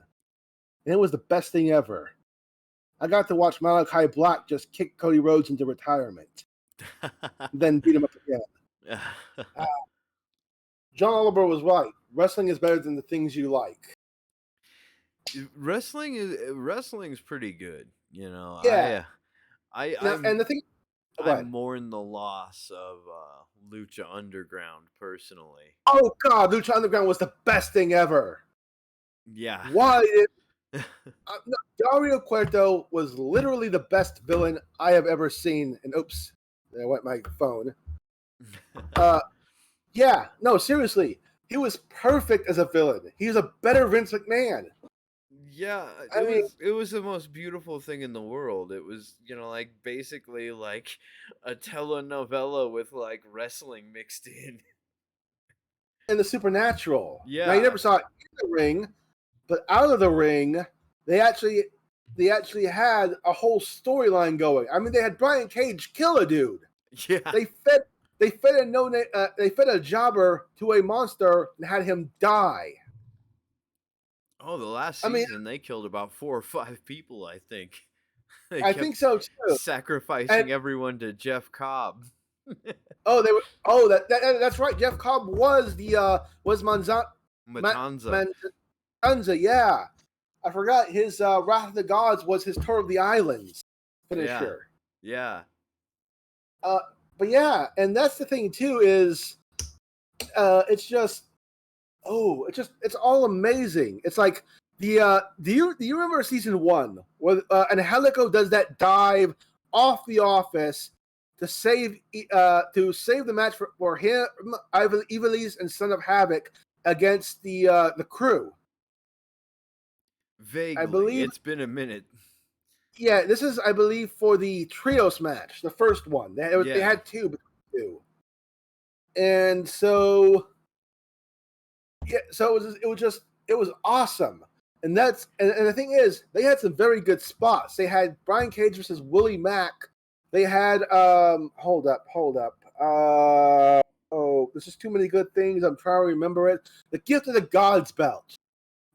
Speaker 4: and it was the best thing ever. I got to watch Malachi Black just kick Cody Rhodes into retirement. then beat him up again. Uh, John Oliver was right. Wrestling is better than the things you like.
Speaker 3: Wrestling's pretty good. You know,
Speaker 4: Yeah.
Speaker 3: I
Speaker 4: Now,
Speaker 3: I'm
Speaker 4: and the thing, oh, go
Speaker 3: I
Speaker 4: ahead.
Speaker 3: mourn the loss of Lucha Underground personally.
Speaker 4: Oh God, Lucha Underground was the best thing ever.
Speaker 3: Yeah.
Speaker 4: Why did no, Dario Cueto was literally the best villain I have ever seen. And oops, there went my phone. Yeah, no, seriously, he was perfect as a villain. He's a better Vince McMahon.
Speaker 3: Yeah,
Speaker 4: I mean,
Speaker 3: it was the most beautiful thing in the world. It was, you know, like basically like a telenovela with like wrestling mixed in.
Speaker 4: in the Supernatural. Now you
Speaker 3: Yeah.
Speaker 4: never saw it in the ring, but out of the ring, they actually had a whole storyline going. I mean, they had Brian Cage kill a dude.
Speaker 3: Yeah.
Speaker 4: They fed a jobber to a monster and had him die.
Speaker 3: Oh, the last
Speaker 4: I mean,
Speaker 3: season they killed about 4 or 5 people, I think. They
Speaker 4: I
Speaker 3: kept
Speaker 4: think so too. And
Speaker 3: sacrificing everyone to Jeff Cobb.
Speaker 4: oh, they were. Oh, that's right. Jeff Cobb was the was
Speaker 3: Matanza.
Speaker 4: Manzanza. Yeah, I forgot his Wrath of the Gods was his Tour of the Islands
Speaker 3: Yeah.
Speaker 4: finisher.
Speaker 3: Yeah.
Speaker 4: But yeah, and that's the thing too is it's just it's all amazing. It's like the do you remember season 1 where Angelico does that dive off the office to save the match for him, Ivalice and Son of Havoc against the crew. I
Speaker 3: Vaguely.
Speaker 4: believe,
Speaker 3: It's been a minute.
Speaker 4: yeah, this is I believe for the trios match, the first one. They
Speaker 3: Yeah.
Speaker 4: had two, and so yeah, so it was awesome. And and the thing is, they had some very good spots. They had Brian Cage versus Willie Mack. They had hold up. Oh, this is too many good things. I'm trying to remember it. The Gift of the Gods belt.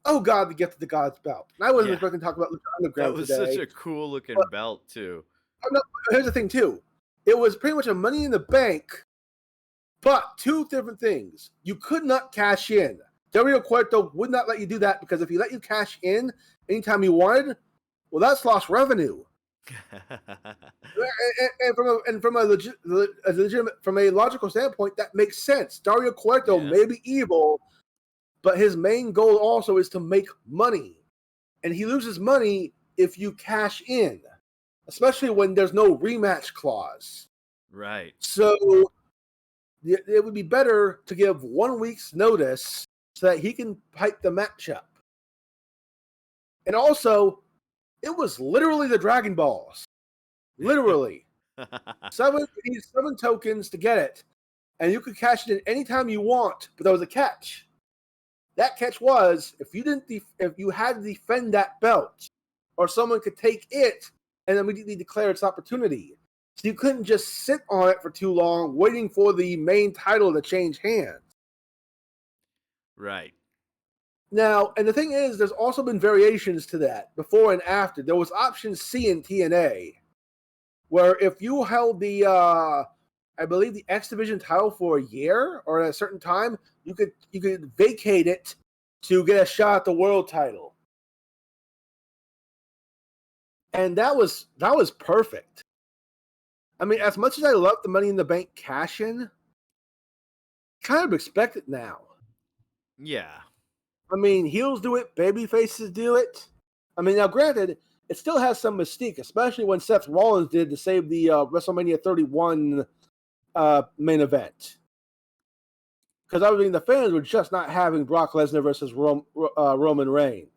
Speaker 4: Oh God, the Gift of the Gods belt. And I wasn't
Speaker 3: Yeah.
Speaker 4: expecting to talk about Lucha
Speaker 3: That
Speaker 4: Underground
Speaker 3: was such
Speaker 4: today.
Speaker 3: a cool looking
Speaker 4: But
Speaker 3: belt too.
Speaker 4: no, here's the thing too. It was pretty much a Money in the Bank, but two different things. You could not cash in. Dario Cueto would not let you do that because if he let you cash in anytime you wanted, well, that's lost revenue. And from a legitimate, from a logical standpoint, that makes sense. Dario Cueto
Speaker 3: Yeah.
Speaker 4: may be evil, but his main goal also is to make money, and he loses money if you cash in, especially when there's no rematch clause.
Speaker 3: Right.
Speaker 4: So it would be better to give 1 week's notice so that he can hype the match up. And also, it was literally the Dragon Balls. Literally. You need 7 tokens to get it. And you could cash it in anytime you want, but there was a catch. That catch was if you had to defend that belt, or someone could take it and immediately declare its opportunity. So you couldn't just sit on it for too long waiting for the main title to change hands.
Speaker 3: Right.
Speaker 4: Now, and the thing is, there's also been variations to that before and after. There was option C in TNA, where if you held the, I believe the X Division title for a year or at a certain time, you could vacate it to get a shot at the world title, and that was perfect. I mean, as much as I love the Money in the Bank cash in, kind of expect it now.
Speaker 3: Yeah.
Speaker 4: I mean, heels do it, baby faces do it. I mean, now granted, it still has some mystique, especially when Seth Rollins did to save the WrestleMania 31 main event. Because I mean, the fans were just not having Brock Lesnar versus Roman Reigns.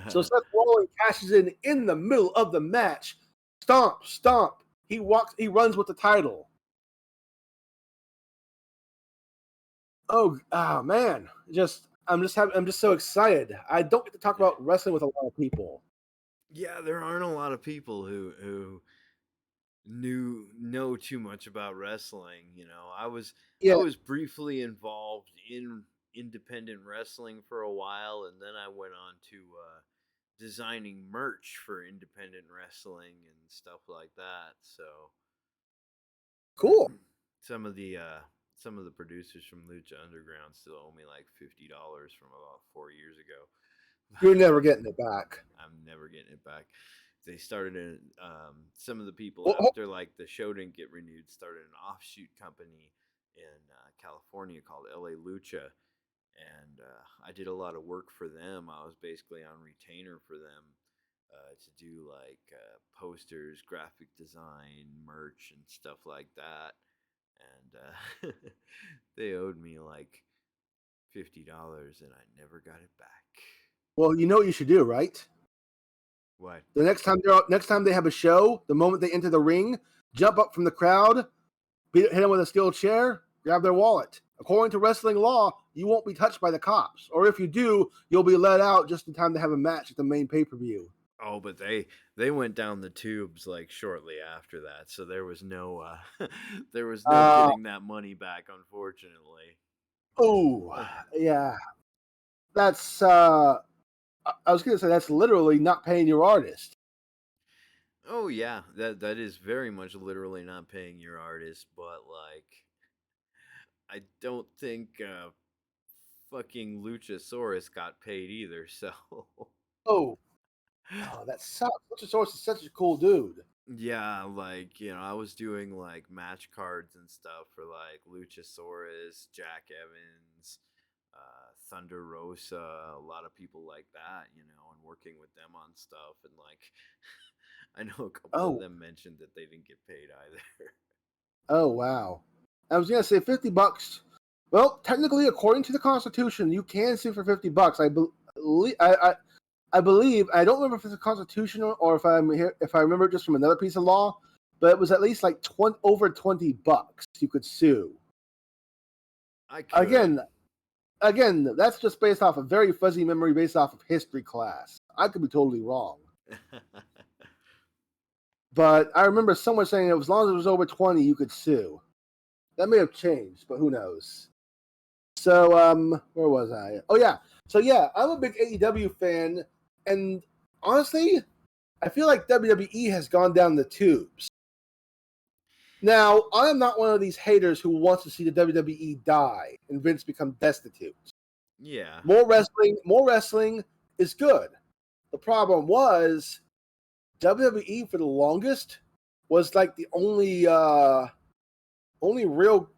Speaker 4: So Seth Rollins cashes in the middle of the match. Stomp, stomp. He runs with the title. Oh man. I'm just so excited. I don't get to talk about wrestling with a lot of people.
Speaker 3: Yeah, there aren't a lot of people who know too much about wrestling. You know, I
Speaker 4: Yeah.
Speaker 3: was briefly involved in independent wrestling for a while, and then I went on to designing merch for independent wrestling and stuff like that. So
Speaker 4: Cool.
Speaker 3: Some of the producers from Lucha Underground still owe me like $50 from about 4 years ago.
Speaker 4: You're never getting it back.
Speaker 3: I'm never getting it back. They started in some of the people
Speaker 4: Well,
Speaker 3: after like the show didn't get renewed started an offshoot company in California called LA Lucha, and I did a lot of work for them. I was basically on retainer for them to do like posters, graphic design, merch, and stuff like that. And they owed me like $50, and I never got it back.
Speaker 4: well, you know what you should do, right?
Speaker 3: What?
Speaker 4: The next time they have a show, the moment they enter the ring, jump up from the crowd, hit them with a steel chair, grab their wallet. According to wrestling law, you won't be touched by the cops, or if you do, you'll be let out just in time to have a match at the main pay-per-view.
Speaker 3: Oh, but they went down the tubes like shortly after that, so there was no there was no getting that money back, unfortunately.
Speaker 4: Oh, yeah. That's I was going to say that's literally not paying your artist.
Speaker 3: Oh yeah, that is very much literally not paying your artist, but like I don't think fucking Luchasaurus got paid either, so
Speaker 4: Oh, that sucks. Luchasaurus is such a cool dude.
Speaker 3: yeah, like, I was doing like match cards and stuff for like Luchasaurus, Jack Evans, Thunder Rosa, a lot of people like that, and working with them on stuff. And like, I know a couple of them mentioned that they didn't get paid either.
Speaker 4: Oh, wow. I was going to say $50. Well, technically, according to the Constitution, you can sue for $50. I believe, I don't remember if it's a constitutional or if I remember just from another piece of law, but it was at least like over $20 you could sue.
Speaker 3: I could.
Speaker 4: Again, that's just based off a very fuzzy memory based off of history class. I could be totally wrong. But I remember someone saying that as long as it was over 20, you could sue. That may have changed, but who knows? So, where was I? Oh, yeah. So, yeah, I'm a big AEW fan, and honestly, I feel like WWE has gone down the tubes. Now, I am not one of these haters who wants to see the WWE die and Vince become destitute.
Speaker 3: Yeah.
Speaker 4: More wrestling is good. The problem was WWE for the longest was like the only real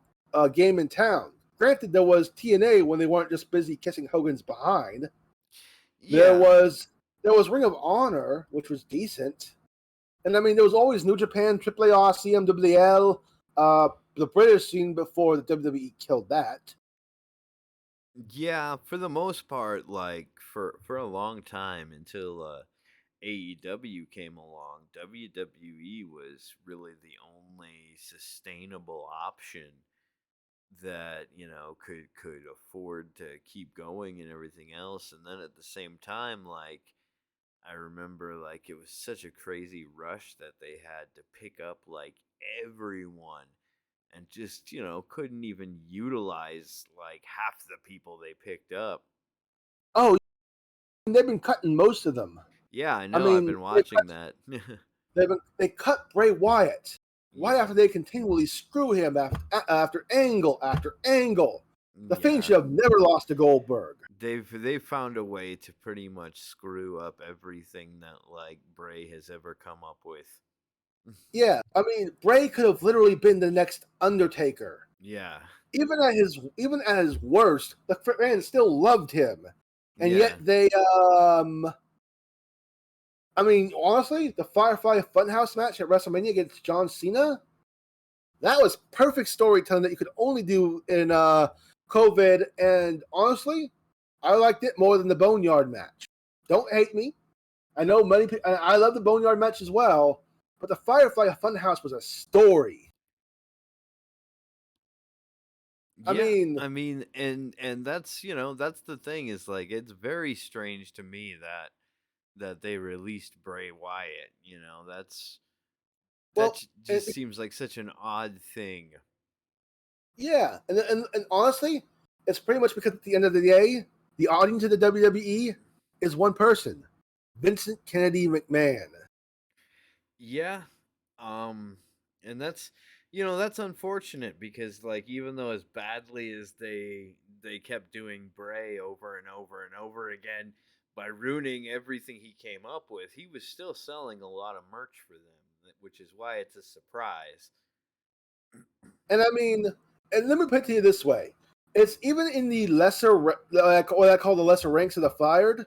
Speaker 4: game in town. Granted, there was TNA when they weren't just busy kissing Hogan's behind.
Speaker 3: Yeah.
Speaker 4: There was Ring of Honor, which was decent. And I mean, there was always New Japan, AAA, CMWL, the British scene before the WWE killed that.
Speaker 3: Yeah, for the most part, like for a long time until AEW came along, WWE was really the only sustainable option that could afford to keep going and everything else. And then at the same time, like I remember, like it was such a crazy rush that they had to pick up like everyone, and just couldn't even utilize like half the people they picked up.
Speaker 4: Oh, they've been cutting most of them.
Speaker 3: Yeah, I know. I've been watching that.
Speaker 4: They cut Bray Wyatt right after they continually screw him after angle after angle. The Fiend should have never lost to Goldberg.
Speaker 3: They've found a way to pretty much screw up everything that like Bray has ever come up with.
Speaker 4: Yeah, I mean, Bray could have literally been the next Undertaker.
Speaker 3: Yeah.
Speaker 4: Even at his worst, the fans still loved him. And yet they I mean, honestly, the Firefly Funhouse match at WrestleMania against John Cena, that was perfect storytelling that you could only do in COVID. And honestly, I liked it more than the Boneyard match. Don't hate me. I know many people. I love the Boneyard match as well, but the Firefly Funhouse was a story.
Speaker 3: Yeah, I mean, and that's that's the thing is like it's very strange to me that they released Bray Wyatt. That just seems like such an odd thing.
Speaker 4: Yeah, and honestly, it's pretty much because at the end of the day, the audience of the WWE is one person, Vincent Kennedy McMahon.
Speaker 3: Yeah, and that's That's unfortunate because like even though as badly as they kept doing Bray over and over and over again by ruining everything he came up with, he was still selling a lot of merch for them, which is why it's a surprise.
Speaker 4: And I mean, and let me put it to you this way: it's even in the lesser, like what I call the lesser ranks of the fired.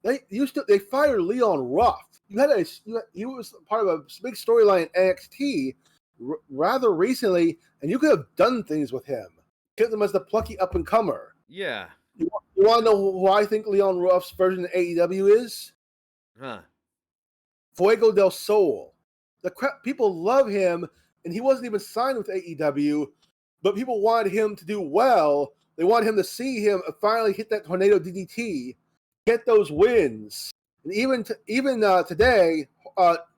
Speaker 4: They fired Leon Ruff. He was part of a big storyline in NXT rather recently, and you could have done things with him. Kept him as the plucky up and comer.
Speaker 3: Yeah.
Speaker 4: You want to know who I think Leon Ruff's version of AEW is?
Speaker 3: Huh.
Speaker 4: Fuego del Sol. People love him, and he wasn't even signed with AEW, but people wanted him to do well. They wanted him to see him finally hit that tornado DDT, get those wins. And even today,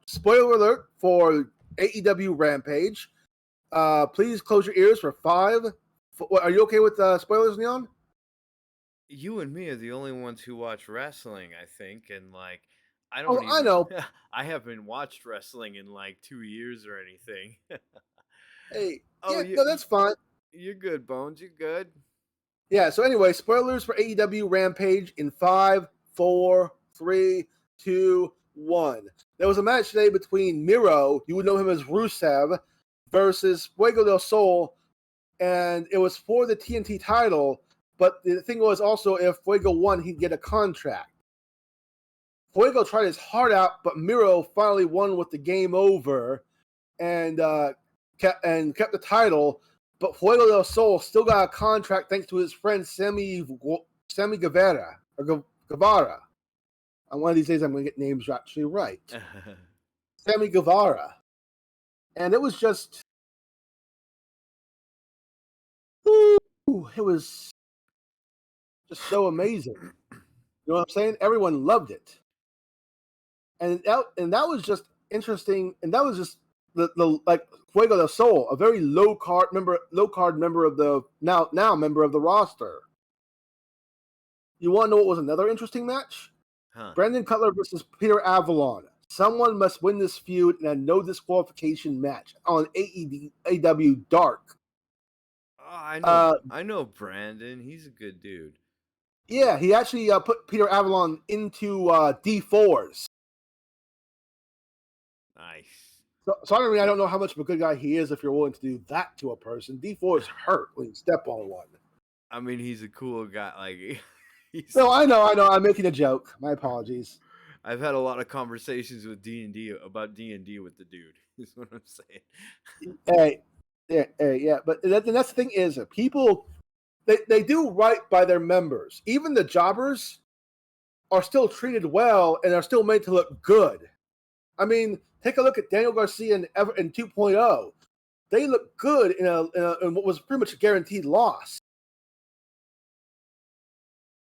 Speaker 4: spoiler alert for AEW Rampage. Please close your ears for 5. Are you okay with spoilers, Leon?
Speaker 3: You and me are the only ones who watch wrestling, I think, and like I
Speaker 4: Oh,
Speaker 3: don't
Speaker 4: I
Speaker 3: even
Speaker 4: know.
Speaker 3: I haven't watched wrestling in like 2 years or anything.
Speaker 4: Hey,
Speaker 3: Oh,
Speaker 4: yeah, no, that's fine.
Speaker 3: you're good, Bones. You're good.
Speaker 4: Yeah, so anyway, spoilers for AEW Rampage in 5, 4, 3, 2, 1. There was a match today between Miro, you would know him as Rusev, versus Fuego del Sol, and it was for the TNT title, but the thing was also if Fuego won, he'd get a contract. Fuego tried his heart out, but Miro finally won with the game over and kept the title. But Fuego del Sol still got a contract thanks to his friend Sammy Guevara or Guevara. On one of these days, I'm going to get names actually right. Sammy Guevara, and it was just, it was just so amazing. You know what I'm saying? Everyone loved it, and that was just interesting, and that was just the like Fuego del Sol, a very low card member of the now member of the roster. You want to know what was another interesting match?
Speaker 3: Huh.
Speaker 4: Brandon Cutler versus Peter Avalon. Someone must win this feud in a no disqualification match on AEW Dark.
Speaker 3: Oh, I know Brandon. He's a good dude.
Speaker 4: Yeah, he actually put Peter Avalon into D4s.
Speaker 3: Nice.
Speaker 4: So I don't know how much of a good guy he is if you're willing to do that to a person. D4s hurt when you step on one.
Speaker 3: I mean, he's a cool guy. Like,
Speaker 4: No, I know. I'm making a joke. My apologies.
Speaker 3: I've had a lot of conversations with D&D about D&D with the dude. Is what I'm saying.
Speaker 4: Hey, yeah. But that's the thing is, people they do right by their members. Even the jobbers are still treated well and are still made to look good. I mean, take a look at Daniel Garcia and Everton 2.0. They look good in what was pretty much a guaranteed loss.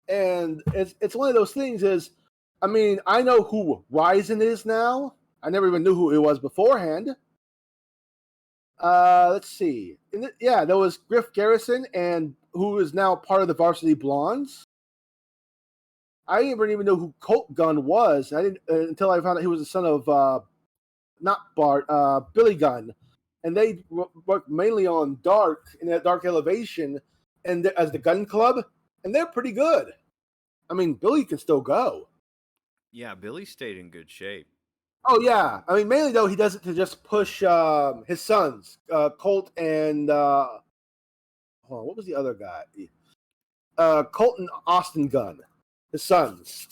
Speaker 4: And it's one of those things is, I mean, I know who Ryzen is now. I never even knew who he was beforehand. Let's see. There was Griff Garrison, and who is now part of the Varsity Blondes. I didn't even know who Colt Gunn was. I didn't until I found out he was the son of not Bart, Billy Gunn, and they work mainly on Dark in that Dark Elevation, and as the Gun Club, and they're pretty good. I mean, Billy can still go.
Speaker 3: Yeah, Billy stayed in good shape.
Speaker 4: Oh yeah, I mean mainly though he does it to just push his sons, Colt and what was the other guy? Colt and Austin Gunn, his sons.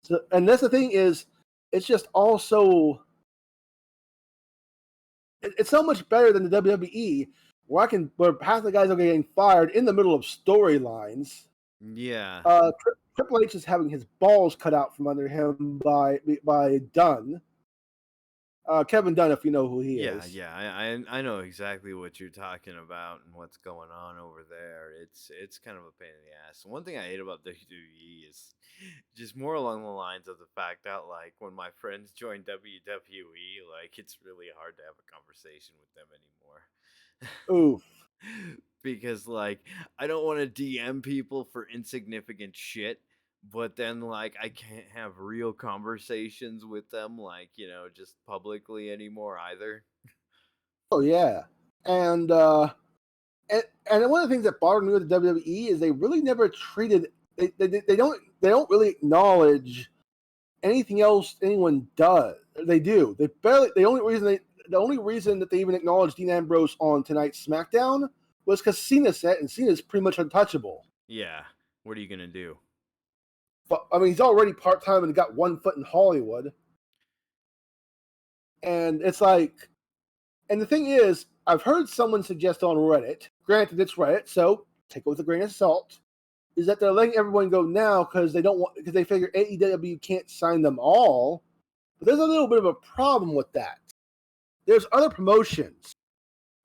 Speaker 4: So, and that's the thing is, it's just also it's so much better than the WWE, where half the guys are getting fired in the middle of storylines.
Speaker 3: Yeah.
Speaker 4: Triple H is having his balls cut out from under him by Dunn. Kevin Dunn, if you know who he is.
Speaker 3: Yeah, I know exactly what you're talking about and what's going on over there. It's kind of a pain in the ass. One thing I hate about WWE is just more along the lines of the fact that like when my friends join WWE, like it's really hard to have a conversation with them anymore.
Speaker 4: Oof.
Speaker 3: Because like I don't want to DM people for insignificant shit, but then like I can't have real conversations with them like, just publicly anymore either.
Speaker 4: Oh yeah, and and one of the things that bothered me with the WWE is they really never treated they don't really acknowledge anything else anyone does. They do. They barely. The only reason that they even acknowledged Dean Ambrose on tonight's SmackDown was because Cena said, and Cena's pretty much untouchable.
Speaker 3: Yeah. What are you gonna do?
Speaker 4: But I mean, he's already part time and got one foot in Hollywood, and it's like, and the thing is, I've heard someone suggest on Reddit. Granted, it's Reddit, so take it with a grain of salt. Is that they're letting everyone go now because they figure AEW can't sign them all. But there's a little bit of a problem with that. There's other promotions.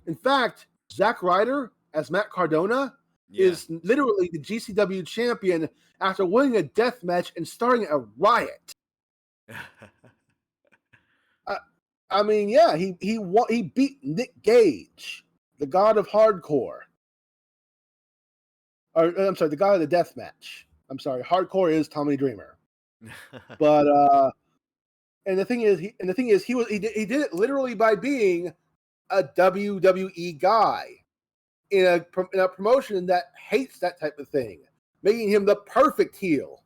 Speaker 4: In fact, Zack Ryder as Matt Cardona is literally the GCW champion after winning a death match and starting a riot. I mean, yeah, he beat Nick Gage, the god of hardcore. Or I'm sorry, the god of the death match. I'm sorry, hardcore is Tommy Dreamer. But and the thing is, he did it literally by being a WWE guy in a promotion that hates that type of thing, making him the perfect heel.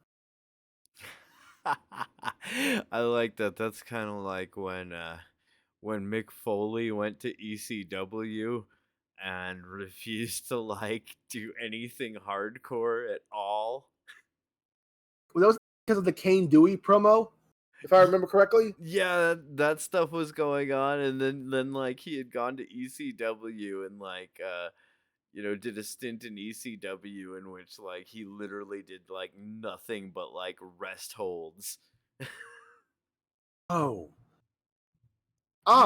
Speaker 3: I like that. That's kind of like when Mick Foley went to ECW and refused to like do anything hardcore at all.
Speaker 4: Well, that was because of the Kane Dewey promo, if I remember correctly.
Speaker 3: Yeah, that stuff was going on, and then like he had gone to ECW and like did a stint in ECW in which like he literally did like nothing but like rest holds.
Speaker 4: Oh.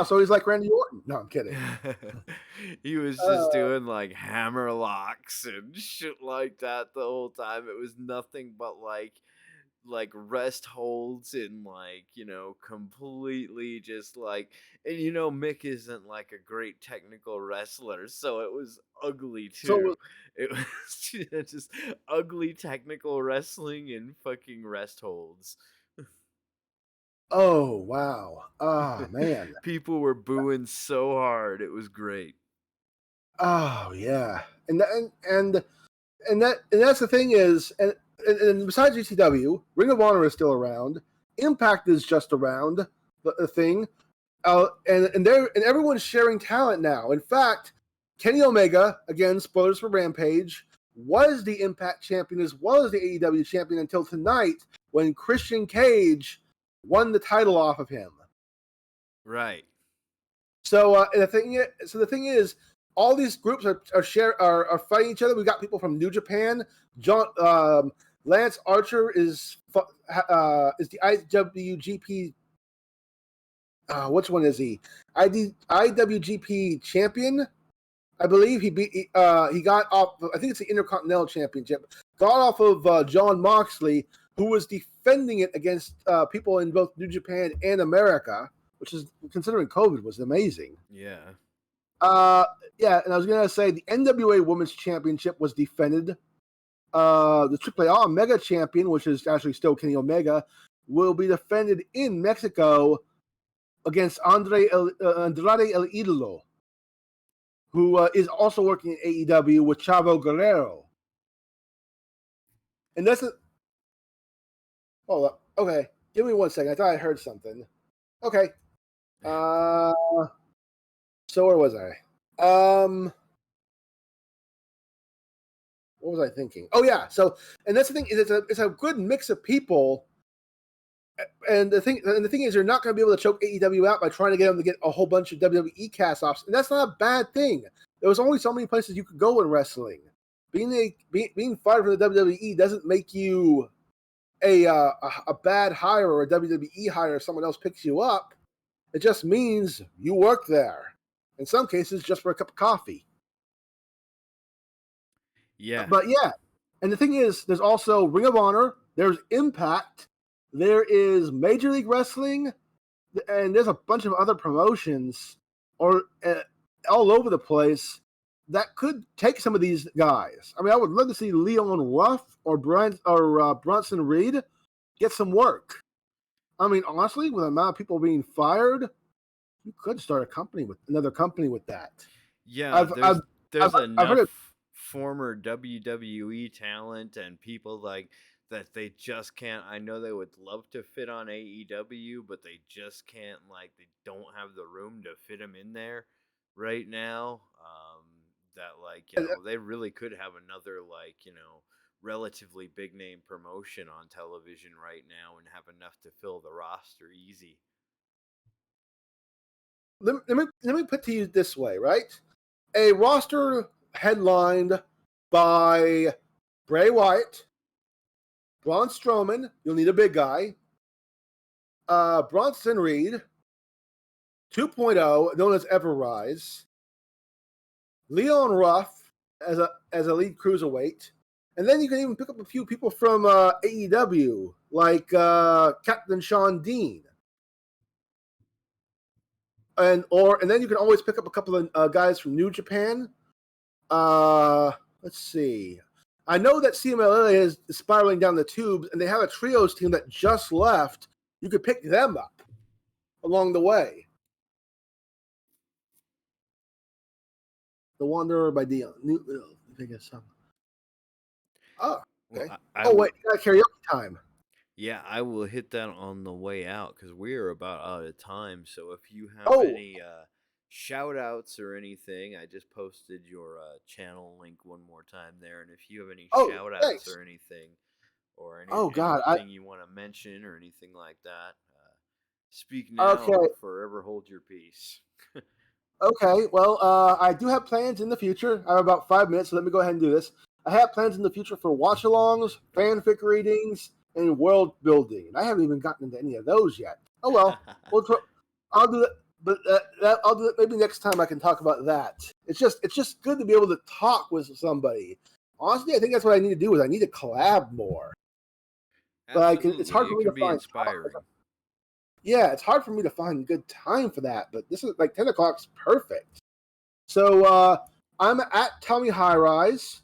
Speaker 4: So he's like Randy Orton. No, I'm kidding.
Speaker 3: He was just doing like hammer locks and shit like that the whole time. It was nothing but like rest holds and like completely just like, and Mick isn't like a great technical wrestler, so it was ugly too.
Speaker 4: So
Speaker 3: it was just ugly technical wrestling and fucking rest holds.
Speaker 4: Oh wow! Oh man!
Speaker 3: People were booing so hard. It was great.
Speaker 4: Oh yeah, and that's the thing is, and besides ECW, Ring of Honor is still around. Impact is just around the thing, and everyone's sharing talent now. In fact, Kenny Omega, again, spoilers for Rampage, was the Impact champion as well as the AEW champion until tonight when Christian Cage won the title off of him.
Speaker 3: Right.
Speaker 4: So the thing is, all these groups are fighting each other. We got people from New Japan. Lance Archer is the IWGP. Which one is he? IWGP champion. I believe he got off. I think it's the Intercontinental Championship. Got off of John Moxley, who was defending it against people in both New Japan and America, which is, considering COVID, was amazing.
Speaker 3: Yeah.
Speaker 4: Yeah, and I was gonna say the NWA Women's Championship was defended. The AAA Mega Champion, which is actually still Kenny Omega, will be defended in Mexico against Andrade El Idolo, who is also working in AEW with Chavo Guerrero. And that's it. Hold up. Okay, give me 1 second. I thought I heard something. Okay. So where was I? What was I thinking? Oh yeah. So, and that's the thing, is it's a good mix of people. And the thing is, you're not going to be able to choke AEW out by trying to get them to get a whole bunch of WWE cast-offs, and that's not a bad thing. There was only so many places you could go in wrestling. Being fired from the WWE doesn't make you a bad hire or a WWE hire if someone else picks you up. It just means you work there. In some cases, just for a cup of coffee.
Speaker 3: Yeah.
Speaker 4: But yeah, and the thing is, there's also Ring of Honor, there's Impact, there is Major League Wrestling, and there's a bunch of other promotions all over the place that could take some of these guys. I mean, I would love to see Leon Ruff or Bronson Reed get some work. I mean, honestly, with the amount of people being fired, You could start a company with another company with that.
Speaker 3: Yeah,
Speaker 4: I've I've
Speaker 3: there's
Speaker 4: I've heard
Speaker 3: enough
Speaker 4: it.
Speaker 3: former WWE talent and people like that they just can't. I know they would love to fit on AEW, but they just can't. Like they don't have the room to fit them in there right now. That like they really could have another like relatively big name promotion on television right now and have enough to fill the roster easy.
Speaker 4: Let me put to you this way, right? A roster headlined by Bray Wyatt, Braun Strowman. You'll need a big guy. Bronson Reed, 2.0, known as Everrise. Leon Ruff as a lead cruiserweight. And then you can even pick up a few people from AEW, like Captain Sean Dean. And then you can always pick up a couple of guys from New Japan. Let's see. I know that CMLL is spiraling down the tubes, and they have a trios team that just left. You could pick them up along the way. The Wanderer by Dion. I guess so. Oh, okay. Wait, got karaoke time.
Speaker 3: Yeah, I will hit that on the way out because we are about out of time. So if you have any shout outs or anything, I just posted your channel link one more time there. And if you have any shout outs or anything, or anything you want to mention or anything like that, speak now or forever hold your peace.
Speaker 4: Okay, well, I do have plans in the future. I have about 5 minutes, so let me go ahead and do this. I have plans in the future for watch-alongs, fanfic readings, and world building. And I haven't even gotten into any of those yet. Oh well, I'll do that. But I'll do it maybe next time. I can talk about that. It's just good to be able to talk with somebody. Honestly, I think that's what I need to do. Is I need to collab more. Like it's hard for me to find.
Speaker 3: Inspiring.
Speaker 4: Yeah, it's hard for me to find good time for that. But this is like 10 o'clock's perfect. So I'm at Tommy Highrise,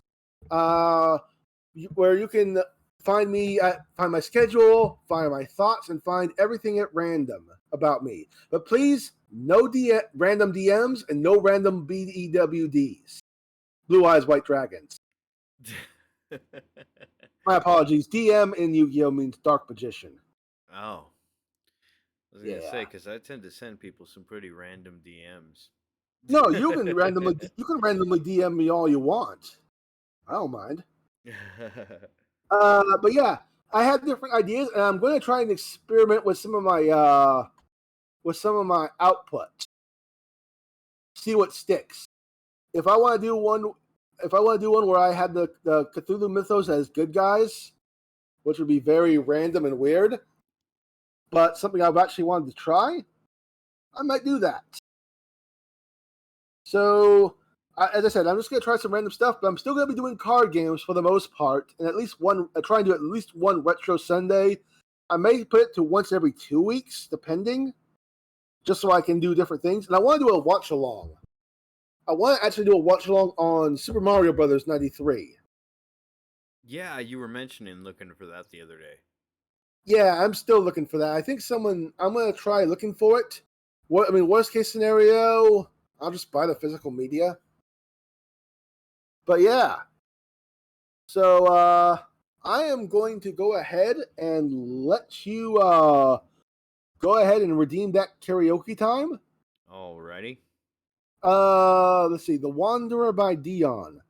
Speaker 4: where you can find me, find my schedule, find my thoughts, and find everything at random about me. But please, no random DMs and no random BEWDs. Blue Eyes White Dragons. My apologies. DM in Yu-Gi-Oh means Dark Magician.
Speaker 3: Oh. I was going to say, because I tend to send people some pretty random DMs.
Speaker 4: No, you can randomly DM me all you want. I don't mind. But yeah, I have different ideas, and I'm going to try and experiment with some of my output. See what sticks. If I want to do one where I had the Cthulhu mythos as good guys, which would be very random and weird, but something I've actually wanted to try, I might do that. So, as I said, I'm just going to try some random stuff, but I'm still going to be doing card games for the most part, and try and do at least one Retro Sunday. I may put it to once every 2 weeks, depending, just so I can do different things. And I want to do a watch-along. I want to actually do a watch-along on Super Mario Brothers 93.
Speaker 3: Yeah, you were mentioning looking for that the other day.
Speaker 4: Yeah, I'm still looking for that. I think I'm going to try looking for it. Worst case scenario, I'll just buy the physical media. But yeah. So, I am going to go ahead and let you go ahead and redeem that karaoke time.
Speaker 3: Alrighty.
Speaker 4: Let's see. The Wanderer by Dion.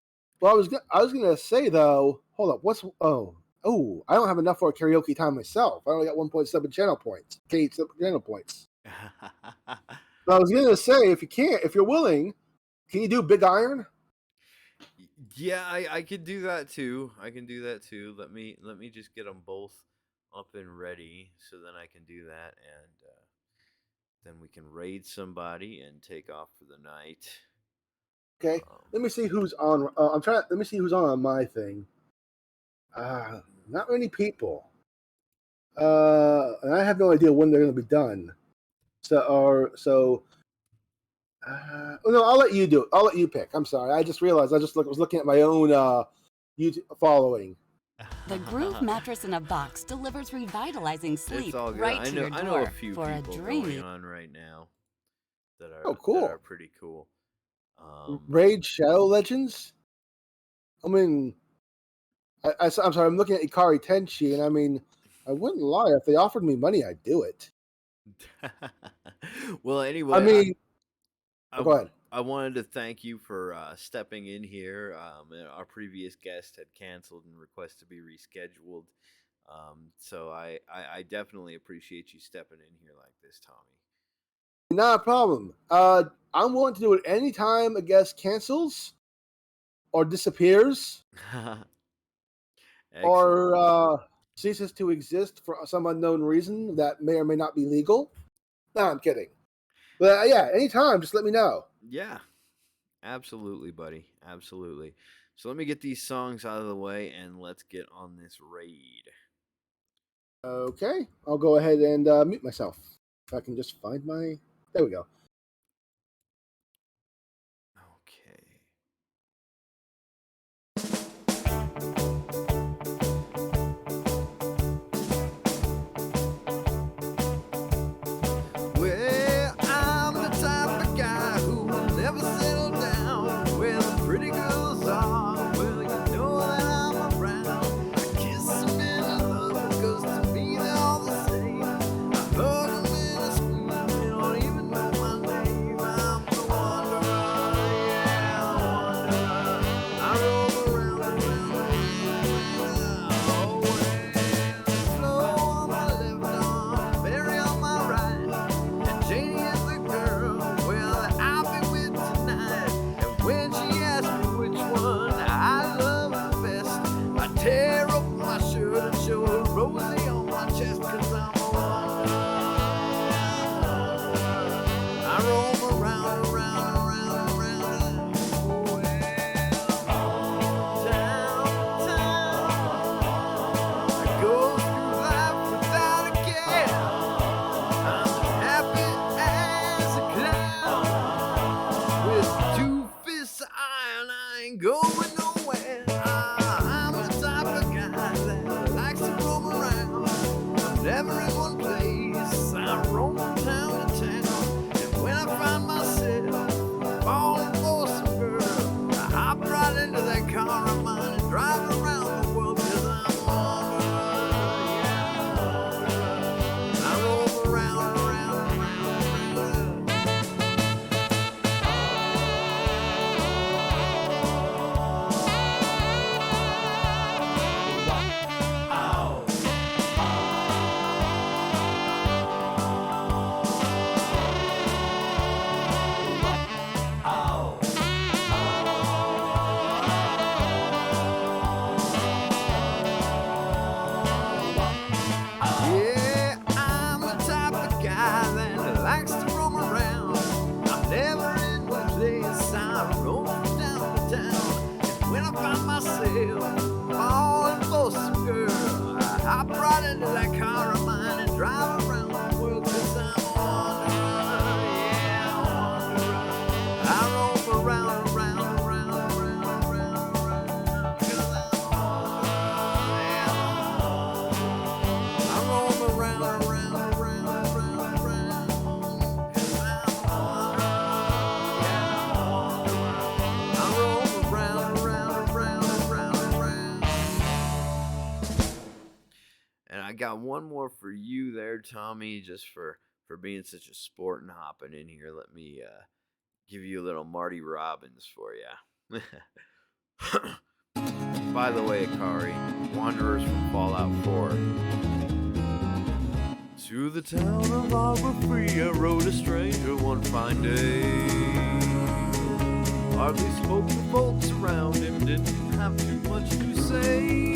Speaker 4: Well, I was gonna say though. Hold up. I don't have enough for a karaoke time myself. I only got 1.7 channel points. Channel points. I was gonna say, if you're willing, can you do Big Iron?
Speaker 3: Yeah, I could do that too. Let me just get them both up and ready, so then I can do that, and then we can raid somebody and take off for the night.
Speaker 4: Okay. Let me see who's on. Let me see who's on my thing. Not many people. And I have no idea when they're going to be done. No, I'll let you do it. I'll let you pick. I'm sorry. I just realized was looking at my own YouTube following.
Speaker 6: The Groove Mattress in a Box delivers revitalizing sleep right to your door
Speaker 3: I know a few
Speaker 6: for
Speaker 3: people
Speaker 6: a dreamy
Speaker 3: going on right now.
Speaker 4: Oh,
Speaker 3: that
Speaker 4: cool.
Speaker 3: are pretty cool.
Speaker 4: Raid Shadow Legends. I mean, I'm sorry. I'm looking at Ikari Tenchi, and I mean, I wouldn't lie. If they offered me money, I'd do it.
Speaker 3: Well,
Speaker 4: I
Speaker 3: anyway,
Speaker 4: mean,
Speaker 3: I,
Speaker 4: go ahead.
Speaker 3: I wanted to thank you for stepping in here. Our previous guest had canceled and requested to be rescheduled. So I definitely appreciate you stepping in here like this, Tommy.
Speaker 4: Not a problem. I'm willing to do it anytime a guest cancels or disappears
Speaker 3: Excellent.
Speaker 4: or ceases to exist for some unknown reason that may or may not be legal. No, I'm kidding. But yeah, anytime, just let me know.
Speaker 3: Yeah, absolutely, buddy. Absolutely. So let me get these songs out of the way and let's get on this raid.
Speaker 4: Okay, I'll go ahead and mute myself. If I can just find my... There we go.
Speaker 3: Okay. Well, I'm the type of guy who will never settle down where the pretty girls are. Well, you know that I'm around. I kiss them and I love them because to me they're all the same. I hug them and I scream, they don't even know my name. I'm the wanderer, yeah, wanderer. I roam around, oh, well, flow on my left arm, Mary on my right. Janie is the girl, well, that I'll be with tonight. And when she asks me which one I love the best, I tear up my shirt and show her Rosie on my chest, 'cause I'm a wanderer. I roam around, well, downtown. I go through life without a care. I'm happy as a clown. With 2 fists of iron, I ain't going nowhere. I'm the type of guy that likes to roam around. I'm never in one place. I roam from town to town. And when I find myself falling for some girl, I hop right into that car of mine and drive around the world, 'cause I'm a wanderer, yeah. I roam around. Yeah, I'm the type of guy that likes to roam around. I'm never in one place. I roam from town to town. And when I find myself falling for some girl, I hop right into that car of mine and drive around the world, 'cause I'm a wanderer, yeah, a wanderer. I roam around, 'cause I'm a wanderer, yeah. I roam around, 'cause I'm a wanderer, yeah. I roam around. And I got one more for you there, Tommy, just for being such a sport and hopping in here. Let me give you a little Marty Robbins for you. By the way, Akari, Wanderers from Fallout 4. To the town of Arbor Free, I rode a stranger one fine day. Hardly spoke to folks around him, didn't have too much to say.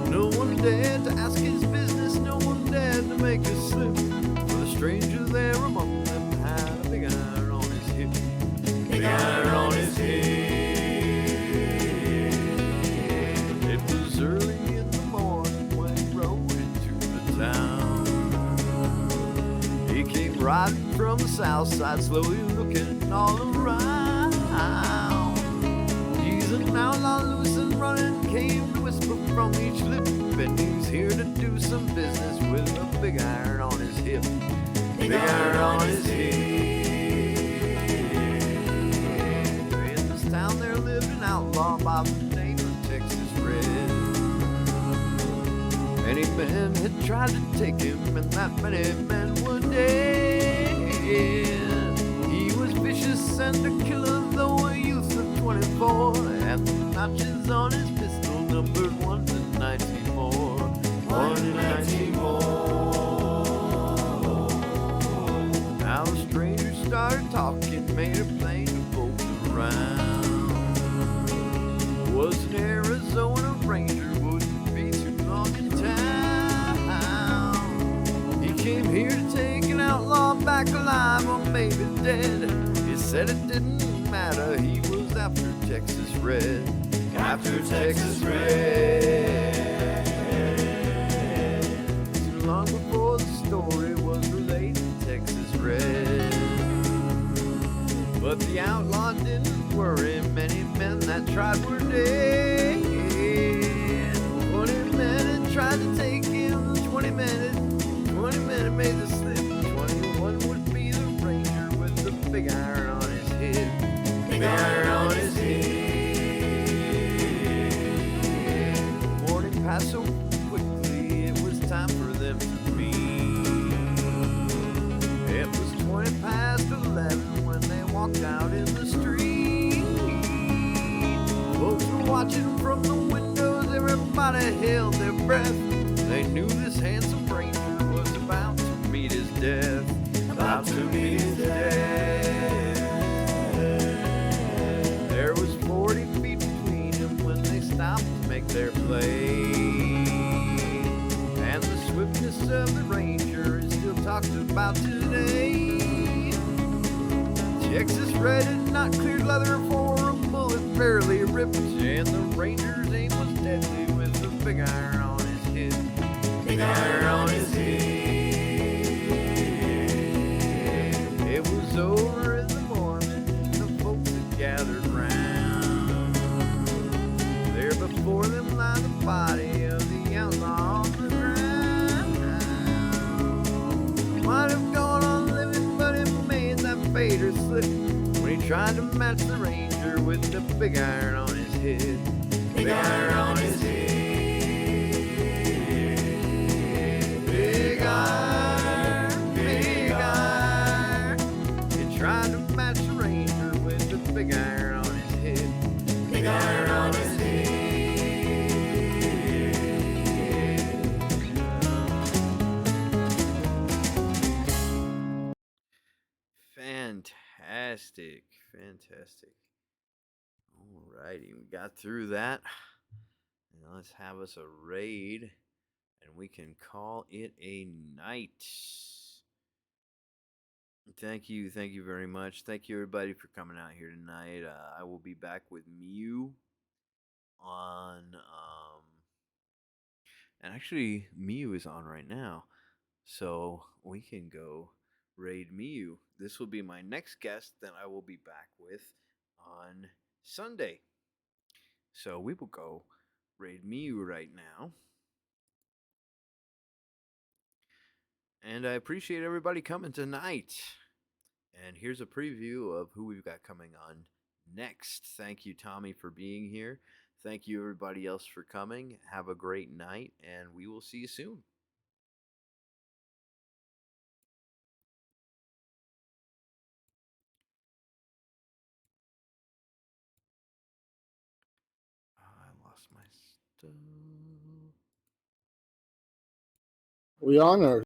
Speaker 3: No one dared to ask his business, no one dared to make a slip. For the stranger there among them had a big iron on his hip. Big iron on his hip. It was early in the morning when he rode into the town. He came riding from the south side, slowly looking all around. He's an outlaw, loose and running, came to whisper from each lip, and he's here to do some business with a big iron on his hip. Big big iron on his head. In this town there lived an outlaw by the name of Texas Red. Many men had tried to take him, and that many men were dead. He was vicious and a killer, though a youth of 24, and the notches on his pistol numbered 1 to 19 more. 1 to 19 more. Now the stranger started talking, made a plain to both around. Was an Arizona Ranger, wouldn't be too long in town. He came here to take an outlaw back alive or maybe dead. He said it didn't matter, he was after Texas Red. After Texas Red. Too long before the story was related to Texas Red. But the outlaw didn't worry, many men that tried were dead. 20 men had tried to take him, 20 men had made the slip. 21 would be the Ranger with the big iron on his head. Big iron on his head. Morning passed so quickly, it was time for them to meet. It was 20 past 11 when they walked out in the street. Folks were watching from the windows, everybody held their breath. They knew this handsome Ranger was about to meet his death. About to meet his death. There was 40 feet between them when they stopped to make their play. And the swiftness of the Ranger is still talked about today. Texas Red had not cleared leather for a bullet barely ripped, and the Ranger's aim was deadly with the big iron on his head. Big iron on his head. It was over in the morning, and the folks had gathered round. There before them lay the body of the outlaw on the ground. Might have gone on living, but it made that fader slip when he tried to match the Ranger with the big iron on his head. Big iron on his head. Big iron, big iron. He tried to match the Ranger with the big iron on his head. Big iron on his head. Fantastic, fantastic. Alrighty, we got through that. Now let's have us a raid, and we can call it a night. Thank you very much. Thank you everybody for coming out here tonight. I will be back with Mew on, and actually Mew is on right now, so we can go raid Mew. This will be my next guest that I will be back with on Sunday. So we will go raid Mew right now. And I appreciate everybody coming tonight. And here's a preview of who we've got coming on next. Thank you, Tommy, for being here. Thank you, everybody else, for coming. Have a great night, and we will see you soon. I lost my stuff.
Speaker 4: We on or